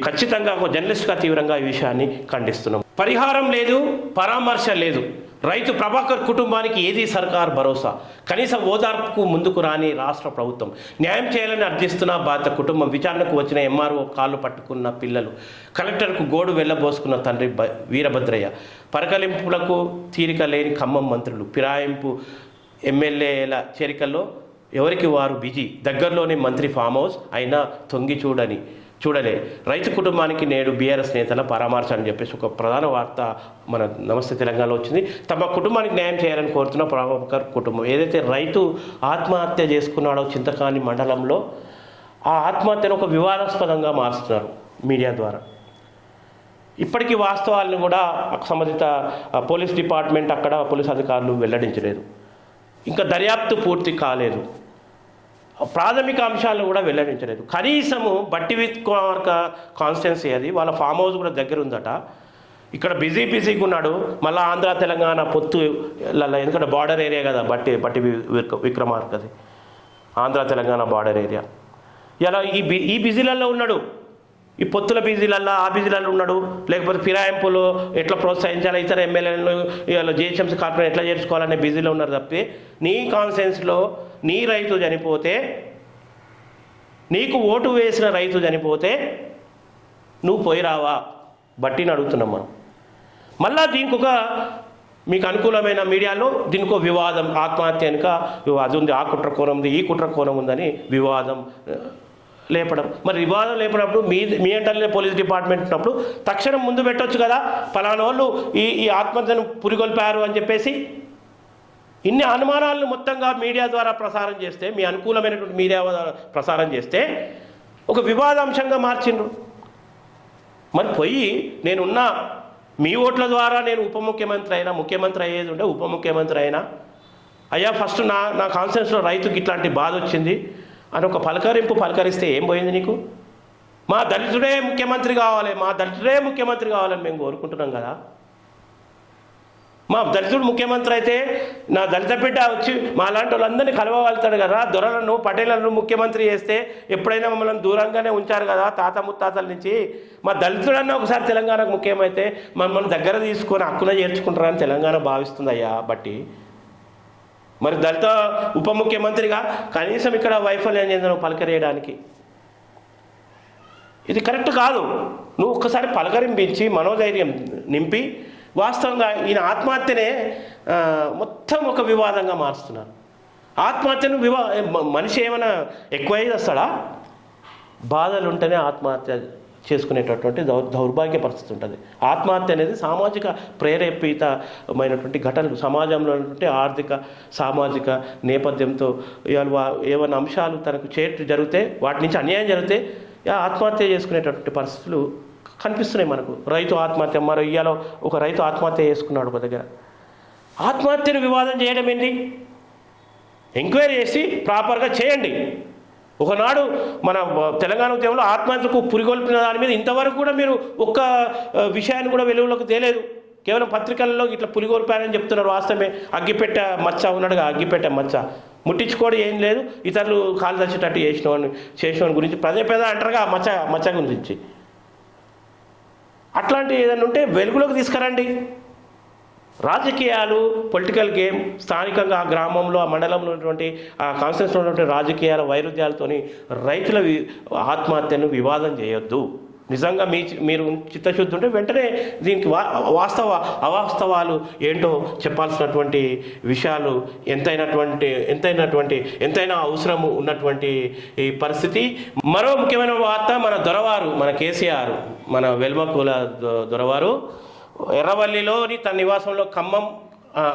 ఖచ్చితంగా ఒక జర్నలిస్ట్గా తీవ్రంగా ఈ విషయాన్ని ఖండిస్తున్నాము. పరిహారం లేదు, పరామర్శ లేదు. రైతు ప్రభాకర్ కుటుంబానికి ఏది సర్కార్ భరోసా? కనీసం ఓదార్పుకు ముందుకు రాని రాష్ట్ర ప్రభుత్వం. న్యాయం చేయాలని అర్థిస్తున్న బాధిత కుటుంబం. విచారణకు వచ్చిన ఎంఆర్ఓ కాళ్ళు పట్టుకున్న పిల్లలు. కలెక్టర్కు గోడు వెళ్ళబోసుకున్న తండ్రి వీరభద్రయ్య. పరకలింపులకు తీరిక లేని ఖమ్మం మంత్రులు. ఫిరాయింపు ఎమ్మెల్యేల చేరికల్లో ఎవరికి వారు బిజీ. దగ్గరలోని మంత్రి ఫామ్ హౌస్ అయినా తొంగి చూడలే. రైతు కుటుంబానికి నేడు బీఆర్ఎస్ నేతల పరామర్శ అని చెప్పేసి ఒక ప్రధాన వార్త మన నమస్తే తెలంగాణలో వచ్చింది. తమ కుటుంబానికి న్యాయం చేయాలని కోరుతున్న ప్రభాకర్ కుటుంబం. ఏదైతే రైతు ఆత్మహత్య చేసుకున్నాడో చింతకాని మండలంలో, ఆ ఆత్మహత్యను ఒక వివాదాస్పదంగా మారుస్తున్నారు మీడియా ద్వారా. ఇప్పటికీ వాస్తవాలను కూడా సంబంధిత పోలీస్ డిపార్ట్మెంట్, అక్కడ పోలీస్ అధికారులు వెల్లడించలేదు. ఇంకా దర్యాప్తు పూర్తి కాలేదు. ప్రాథమిక అంశాలను కూడా వెల్లడించలేదు. కనీసము బట్టి విక్రమార్క కాన్స్టిట్యున్సీ అది, వాళ్ళ ఫామ్ హౌస్ కూడా దగ్గర ఉందట. ఇక్కడ బిజీగా ఉన్నాడు. మళ్ళీ ఆంధ్ర తెలంగాణ పొత్తు, ఎందుకంటే బార్డర్ ఏరియా కదా బట్టి విక్రమార్కది, ఆంధ్ర తెలంగాణ బార్డర్ ఏరియా. ఇలా ఈ బిజీలలో ఉన్నాడు. ఈ పొత్తుల బిజీలల్లో, ఆ బిజీలలో ఉన్నాడు. లేకపోతే ఫిరాయింపులు ఎట్లా ప్రోత్సహించాలి, ఇతర ఎమ్మెల్యేలను ఇలా జిహెచ్ఎంసీ కార్పొరేట్ ఎట్లా చేర్చుకోవాలనే బిజీలో ఉన్నారు తప్పితే, నీ కాన్స్టిట్యున్సీలో నీ రైతు చనిపోతే, నీకు ఓటు వేసిన రైతు చనిపోతే నువ్వు పోయి రావా? బట్టిని అడుగుతున్నాం మనం. మళ్ళా దీనికి ఒక మీకు అనుకూలమైన మీడియాలో దీనికో వివాదం, ఆత్మహత్య వెనుక అది ఉంది, ఆ కుట్ర కోణం ఉంది, ఈ కుట్ర కోణం ఉందని వివాదం లేపడం. మరి వివాదం లేపినప్పుడు మీ అంటలే పోలీస్ డిపార్ట్మెంట్ ఉన్నప్పుడు తక్షణం ముందు పెట్టవచ్చు కదా, ఫలానా వాళ్ళు ఈ ఆత్మహత్యను పురిగొల్పారు అని చెప్పేసి. ఇన్ని అనుమానాలను మొత్తంగా మీడియా ద్వారా ప్రసారం చేస్తే, మీ అనుకూలమైనటువంటి మీడియా ప్రసారం చేస్తే ఒక వివాదాంశంగా మార్చిండ్రు. మరి పోయి నేనున్నా, మీ ఓట్ల ద్వారా నేను ఉప ముఖ్యమంత్రి అయినా, ముఖ్యమంత్రి అయ్యేది ఉంటే ఉప ముఖ్యమంత్రి అయినా, అయ్యా ఫస్ట్ నా కాన్స్టిట్యూన్సీలో రైతుకి ఇట్లాంటి బాధ వచ్చింది అని ఒక పలకరిస్తే ఏం పోయింది నీకు? మా దళితుడే ముఖ్యమంత్రి కావాలి, మా దళితుడే ముఖ్యమంత్రి కావాలని మేము కోరుకుంటున్నాం కదా. మా దళితుడు ముఖ్యమంత్రి అయితే నా దళిత బిడ్డ వచ్చి మా లాంటి వాళ్ళందరినీ కలవగలుగుతాడు కదా. దొరలను పటేళ్లను ముఖ్యమంత్రి చేస్తే ఎప్పుడైనా మమ్మల్ని దూరంగానే ఉంచారు కదా తాత ముత్తాతల నుంచి. మా దళితుడన్నా ఒకసారి తెలంగాణకు ముఖ్యమైతే మమ్మల్ని దగ్గర తీసుకొని హక్కున చేర్చుకుంటారని తెలంగాణ భావిస్తుంది అయ్యా. బట్టి మరి దళిత ఉప ముఖ్యమంత్రిగా కనీసం ఇక్కడ వైఫల్యం చెందిన పలకరేయడానికి ఇది కరెక్ట్ కాదు. నువ్వు ఒక్కసారి పలకరింపించి మనోధైర్యం నింపి, వాస్తవంగా ఈయన ఆత్మహత్యనే మొత్తం ఒక వివాదంగా మారుస్తున్నారు. ఆత్మహత్యను మనిషి ఏమైనా ఎక్కువై వస్తాడా? బాధలు ఉంటేనే ఆత్మహత్య చేసుకునేటటువంటి దౌర్భాగ్య పరిస్థితి ఉంటుంది. ఆత్మహత్య అనేది సామాజిక ప్రేరేపితమైనటువంటి ఘటనలు, సమాజంలో ఉన్నటువంటి ఆర్థిక సామాజిక నేపథ్యంతో ఏమైనా అంశాలు తనకు జరిగితే, వాటి నుంచి అన్యాయం జరిగితే ఆత్మహత్య చేసుకునేటటువంటి పరిస్థితులు కనిపిస్తున్నాయి మనకు. రైతు ఆత్మహత్య, మరో ఇయ్యాలో ఒక రైతు ఆత్మహత్య చేసుకున్నాడు ఒక దగ్గర. ఆత్మహత్యను వివాదం చేయడం ఏంటి? ఎంక్వైరీ చేసి ప్రాపర్గా చేయండి. ఒకనాడు మన తెలంగాణ ఉద్యమంలో ఆత్మహత్యకు పురిగొల్పిన దాని మీద ఇంతవరకు కూడా మీరు ఒక్క విషయాన్ని కూడా వెలుగులోకి తేలేదు. కేవలం పత్రికల్లో ఇట్లా పులిగొల్పారని చెప్తున్నారు. వాస్తవమే, అగ్గిపెట్ట మచ్చ ఉన్నాడుగా, అగ్గిపెట్ట మచ్చ ముట్టించుకోవడం ఏం లేదు. ఇతరులు కాలు తెచ్చేటట్టు చేసినవాని గురించి పెద్ద అంటారుగా మచ్చ గురించి. అట్లాంటి ఏదైనా ఉంటే వెలుగులోకి తీసుకురండి. రాజకీయాలు, పొలిటికల్ గేమ్, స్థానికంగా ఆ గ్రామంలో, ఆ మండలంలో ఉన్నటువంటి ఆ కాన్స్టిట్యూన్సీలో ఉన్నటువంటి రాజకీయాల వైరుధ్యాలతోని రైతుల ఆత్మహత్యను వివాదం చేయొద్దు. నిజంగా మీరు చిత్తశుద్ధి ఉంటే వెంటనే దీనికి అవాస్తవాలు ఏంటో చెప్పాల్సినటువంటి విషయాలు ఎంతైనా అవసరం ఉన్నటువంటి ఈ పరిస్థితి. మరో ముఖ్యమైన వార్త, మన కేసీఆర్, మన వెల్మకుల దొరవారు ఎర్రవల్లిలోని తన నివాసంలో ఖమ్మం,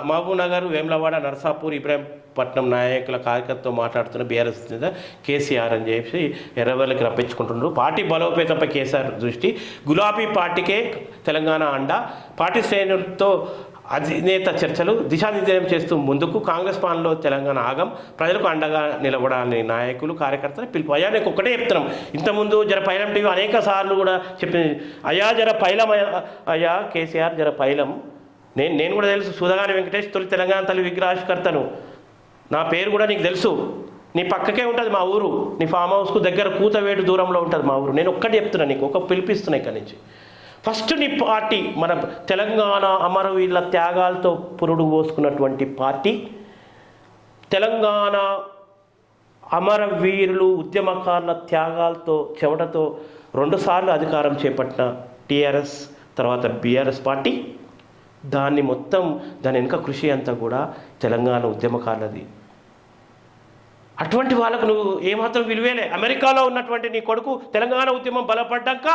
మహబూబ్నగర్, వేములవాడ, నర్సాపూర్, ఇబ్రాహీంపట్నం నాయకుల కార్యకర్తతో మాట్లాడుతున్న బీఆర్ఎస్ కేసీఆర్ అని చెప్పి ఎర్రవల్లికి రప్పించుకుంటున్నారు. పార్టీ బలోపేతంపై కేసీఆర్ దృష్టి, గులాబీ పార్టీకే తెలంగాణ అండ, పార్టీ శ్రేణులతో అధినేత చర్చలు, దిశానిర్దేశం చేస్తూ ముందుకు, కాంగ్రెస్ పాలనలో తెలంగాణ ఆగం, ప్రజలకు అండగా నిలబడాలని నాయకులు కార్యకర్తలు పిలుపు. అయ్యా నీకు ఒక్కటే చెప్తున్నాం, ఇంతకుముందు జర పైలం టీవీ అనేక సార్లు కూడా చెప్పింది, అయ్యా జర పైలం, అయ్యా కేసీఆర్ జర పైలం. నేను కూడా తెలుసు, సుధాగాని వెంకటేష్ తొలి తెలంగాణ తల్లి విగ్రహావిష్కర్తను, నా పేరు కూడా నీకు తెలుసు. నీ పక్కకే ఉంటుంది మా ఊరు, నీ ఫామ్ హౌస్కు దగ్గర కూతవేటు దూరంలో ఉంటుంది మా ఊరు. నేను ఒక్కటి చెప్తున్నా, నీకు ఒక పిలిపిస్తున్నా ఇక్కడి నుంచి. ఫస్ట్ నీ పార్టీ, మన తెలంగాణ అమరవీరుల త్యాగాలతో పురుడు పోసుకున్నటువంటి పార్టీ, తెలంగాణ అమరవీరులు ఉద్యమకారుల త్యాగాలతో చెమటతో 2 సార్లు అధికారం చేపట్టిన టీఆర్ఎస్ తర్వాత బీఆర్ఎస్ పార్టీ, దాని వెనుక కృషి అంతా కూడా తెలంగాణ ఉద్యమకారులది. అటువంటి వాళ్ళకు నువ్వు ఏమాత్రం విలువేలే. అమెరికాలో ఉన్నటువంటి నీ కొడుకు తెలంగాణ ఉద్యమం బలపడ్డాక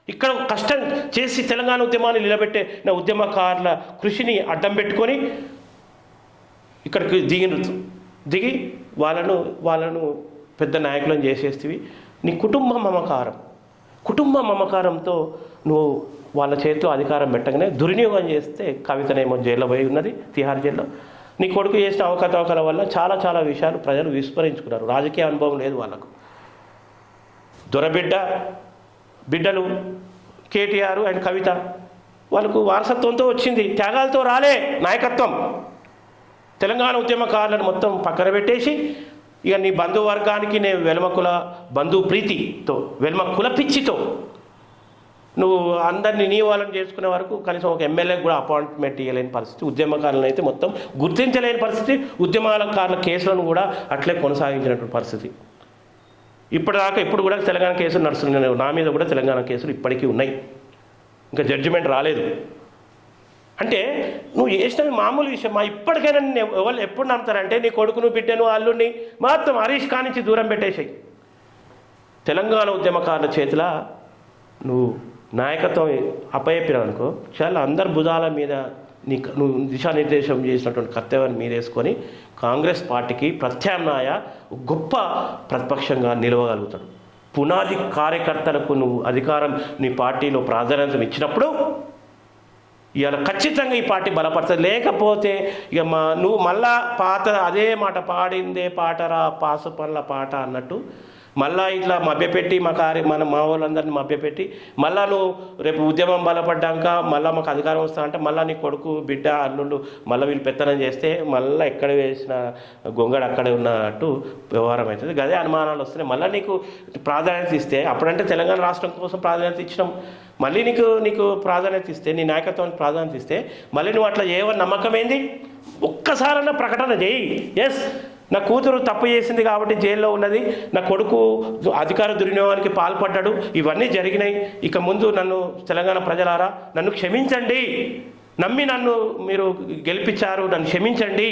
ఇక్కడ కష్టం చేసి తెలంగాణ ఉద్యమాన్ని నిలబెట్టే నా ఉద్యమకారుల కృషిని అడ్డం పెట్టుకొని ఇక్కడికి దిగి వాళ్ళను పెద్ద నాయకులను చేసేస్తేవి. నీ కుటుంబ మమకారంతో నువ్వు వాళ్ళ చేతిలో అధికారం పెట్టగానే దుర్వినియోగం చేస్తే, కవితనేమో జైల్లో పోయి ఉన్నది, తిహార్ జైల్లో. నీ కొడుకు చేసిన అవకతవకల వల్ల చాలా విషయాలు ప్రజలు విస్మరించుకున్నారు. రాజకీయ అనుభవం లేదు వాళ్ళకు. బిడ్డలు కేటీఆర్ అండ్ కవిత, వాళ్ళకు వారసత్వంతో వచ్చింది, త్యాగాలతో రాలే నాయకత్వం. తెలంగాణ ఉద్యమకారులను మొత్తం పక్కన పెట్టేసి ఇక నీ బంధువర్గానికి నేను వెల్మకుల ప్రీతితో, వెల్మకుల పిచ్చితో నువ్వు అందరినీ నీ వాళ్ళని చేసుకునే వరకు కనీసం ఒక ఎమ్మెల్యేకి కూడా అపాయింట్మెంట్ ఇవ్వలేని పరిస్థితి, ఉద్యమకారులను అయితే మొత్తం గుర్తించలేని పరిస్థితి, ఉద్యమకారుల కేసులను కూడా అట్లే కొనసాగించినటువంటి పరిస్థితి. ఇప్పుడు కూడా తెలంగాణ కేసులు నడుస్తున్నాయి. నా మీద కూడా తెలంగాణ కేసులు ఇప్పటికీ ఉన్నాయి, ఇంకా జడ్జిమెంట్ రాలేదు. అంటే నువ్వు చేసిన మామూలు విషయం. ఇప్పటికైనా ఎవరు ఎప్పుడు నమ్ముతారంటే నీ కొడుకును, బిడ్డను, అల్లుడిని మొత్తం హరీష్ ఖాన్ నుంచి దూరం పెట్టేసాయి. తెలంగాణ ఉద్యమకారుల చేతిలో నువ్వు నాయకత్వం అప్పచెప్పినావు అనుకో, చాలా అందరు భుజాల మీద నువ్వు దిశానిర్దేశం చేసినటువంటి కర్తవ్యాన్ని మీరేసుకొని కాంగ్రెస్ పార్టీకి ప్రత్యామ్నాయ గొప్ప ప్రతిపక్షంగా నిలవగలుగుతాడు. పునాది కార్యకర్తలకు నువ్వు అధికారం నీ పార్టీలో ప్రాధాన్యత ఇచ్చినప్పుడు ఇవాళ ఖచ్చితంగా ఈ పార్టీ బలపడుతుంది. లేకపోతే ఇక నువ్వు మళ్ళా పాత అదే మాట పాడిందే పాటరా పాసు పనుల పాట అన్నట్టు మళ్ళా ఇట్లా మభ్యపెట్టి మా వాళ్ళందరినీ మభ్యపెట్టి మళ్ళా నువ్వు రేపు ఉద్యమం బలపడ్డాక మళ్ళీ మాకు అధికారం వస్తా అంటే మళ్ళీ నీ కొడుకు బిడ్డ అల్లుళ్ళు మళ్ళీ వీళ్ళు పెత్తనం చేస్తే మళ్ళీ ఎక్కడ వేసిన గొంగడు అక్కడే ఉన్నట్టు వ్యవహారం అవుతుంది. అదే అనుమానాలు వస్తున్నాయి. మళ్ళీ నీకు ప్రాధాన్యత ఇస్తే అప్పుడంటే తెలంగాణ రాష్ట్రం కోసం ప్రాధాన్యత ఇచ్చినాం, మళ్ళీ నీకు ప్రాధాన్యత ఇస్తే నీ నాయకత్వానికి ప్రాధాన్యత ఇస్తే మళ్ళీ నువ్వు అట్లా చేయవని నమ్మకం ఏంది? ఒక్కసారన్నా ప్రకటన చేయి. ఎస్, నా కూతురు తప్పు చేసింది కాబట్టి జైల్లో ఉన్నది, నా కొడుకు అధికార దుర్వినియోగానికి పాల్పడ్డాడు, ఇవన్నీ జరిగినాయి, ఇక ముందు నన్ను తెలంగాణ ప్రజలారా నన్ను క్షమించండి, నమ్మి నన్ను మీరు గెలిపించారు, నన్ను క్షమించండి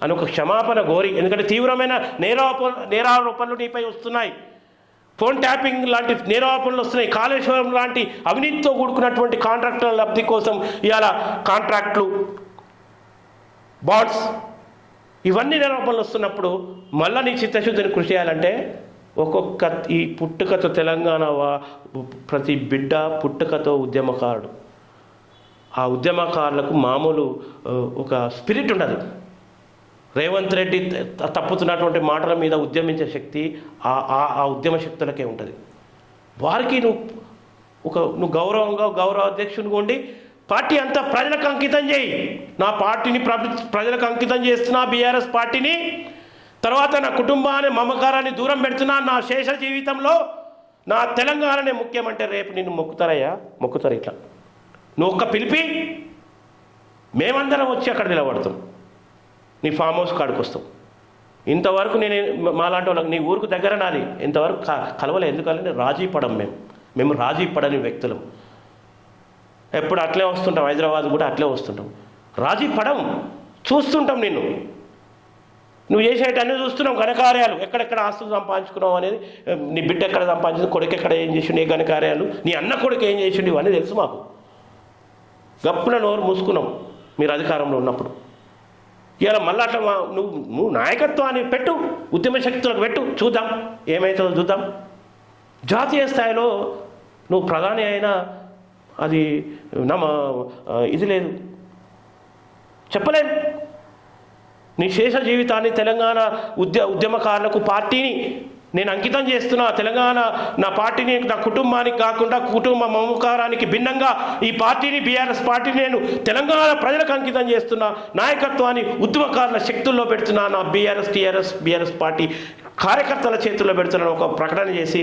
అని ఒక క్షమాపణ కోరి, ఎందుకంటే తీవ్రమైన నేరారోపణలు నీపై వస్తున్నాయి, ఫోన్ ట్యాపింగ్ లాంటి నేరారోపణలు వస్తున్నాయి, కాళేశ్వరం లాంటి అవినీతితో కూడుకున్నటువంటి కాంట్రాక్టుల లబ్ధి కోసం ఇవాళ కాంట్రాక్ట్లు, బాండ్స్, ఇవన్నీ నేరారోపణలు వస్తున్నప్పుడు మళ్ళీ నీ చిత్తశుద్ధిని కృషి చేయాలంటే ఒక్కొక్క ఈ పుట్టుకతో తెలంగాణ ప్రతి బిడ్డ పుట్టుకతో ఉద్యమకారుడు. ఆ ఉద్యమకారులకు మామూలు ఒక స్పిరిట్ ఉండదు. రేవంత్ రెడ్డి తప్పుతున్నటువంటి మాటల మీద ఉద్యమించే శక్తి ఆ ఉద్యమ శక్తులకే ఉంటుంది. వారికి నువ్వు గౌరవ అధ్యక్షునిగా ఉండి పార్టీ అంతా ప్రజలకు అంకితం చేయి. నా పార్టీని ప్రజలకు అంకితం చేస్తున్నా, బీఆర్ఎస్ పార్టీని, తర్వాత నా కుటుంబాన్ని మమకారాన్ని దూరం పెడుతున్నా, నా శేష జీవితంలో నా తెలంగాణనే ముఖ్యమంటే రేపు నిన్ను మొక్కుతారు ఇట్లా. నువ్వు ఒక్క పిలిపి మేమందరం వచ్చి అక్కడ నిలబడతాం, నీ ఫామ్ హౌస్ కాడికి వస్తాం. ఇంతవరకు మాలాంటి వాళ్ళకి నీ ఊరికి దగ్గర నాది ఇంతవరకు కలవలే. ఎందుకంటే రాజీ పడం, మేము రాజీ పడని వ్యక్తులం. ఎప్పుడు అట్లే వస్తుంటాం, హైదరాబాద్ కూడా అట్లే వస్తుంటాం, రాజీ పడం, చూస్తుంటాం నువ్వు చేసేటన్నీ చూస్తున్నాం. ఘనకార్యాలు ఎక్కడెక్కడ ఆస్తులు సంపాదించుకున్నావు అనేది, నీ బిడ్డ ఎక్కడ సంపాదించింది, కొడుకు ఎక్కడ ఏం చేసిండు, ఏ ఘనకార్యాలు, నీ అన్న కొడుకు ఏం చేసిండు, ఇవన్నీ తెలుసు మాకు. గప్పున నోరు మూసుకున్నాం మీరు అధికారంలో ఉన్నప్పుడు. ఇవాళ మళ్ళీ అట్లా నువ్వు నాయకత్వాన్ని పెట్టు, ఉద్యమ శక్తులకు పెట్టు, చూద్దాం ఏమవుతుందో చూద్దాం. జాతీయ స్థాయిలో నువ్వు ప్రధాని అయినా అది ఇది లేదు, చెప్పలేం. నీ శేష జీవితాన్ని తెలంగాణ ఉద్యమకారులకు పార్టీని నేను అంకితం చేస్తున్నా. తెలంగాణ నా పార్టీని నా కుటుంబానికి కాకుండా కుటుంబ మమకారానికి భిన్నంగా ఈ పార్టీని, బీఆర్ఎస్ పార్టీని నేను తెలంగాణ ప్రజలకు అంకితం చేస్తున్నా. నాయకత్వాన్ని ఉద్యమకారుల శక్తుల్లో పెడుతున్నా. నా బీఆర్ఎస్ పార్టీ కార్యకర్తల చేతుల్లో పెడుతున్నాను ఒక ప్రకటన చేసి,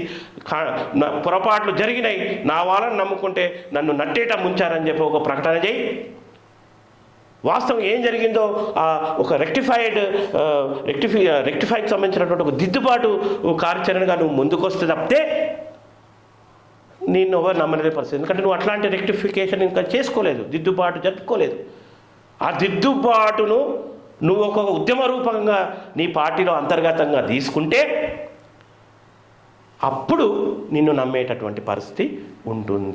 పొరపాట్లు జరిగినాయి, నా వాళ్ళని నమ్ముకుంటే నన్ను నట్టేట ముంచారని చెప్పి ఒక ప్రకటన చేయి. వాస్తవం ఏం జరిగిందో ఒక రెక్టిఫైకి సంబంధించినటువంటి ఒక దిద్దుబాటు కార్యాచరణగా నువ్వు ముందుకొస్తే తప్పితే నిన్ను ఎవరు నమ్మలేని పరిస్థితి. ఎందుకంటే నువ్వు అట్లాంటి రెక్టిఫికేషన్ ఇంకా చేసుకోలేదు, దిద్దుబాటు జరుపుకోలేదు. ఆ దిద్దుబాటును నువ్వు ఒక ఉద్యమ రూపంగా నీ పార్టీలో అంతర్గతంగా తీసుకుంటే అప్పుడు నిన్ను నమ్మేటటువంటి పరిస్థితి ఉంటుంది.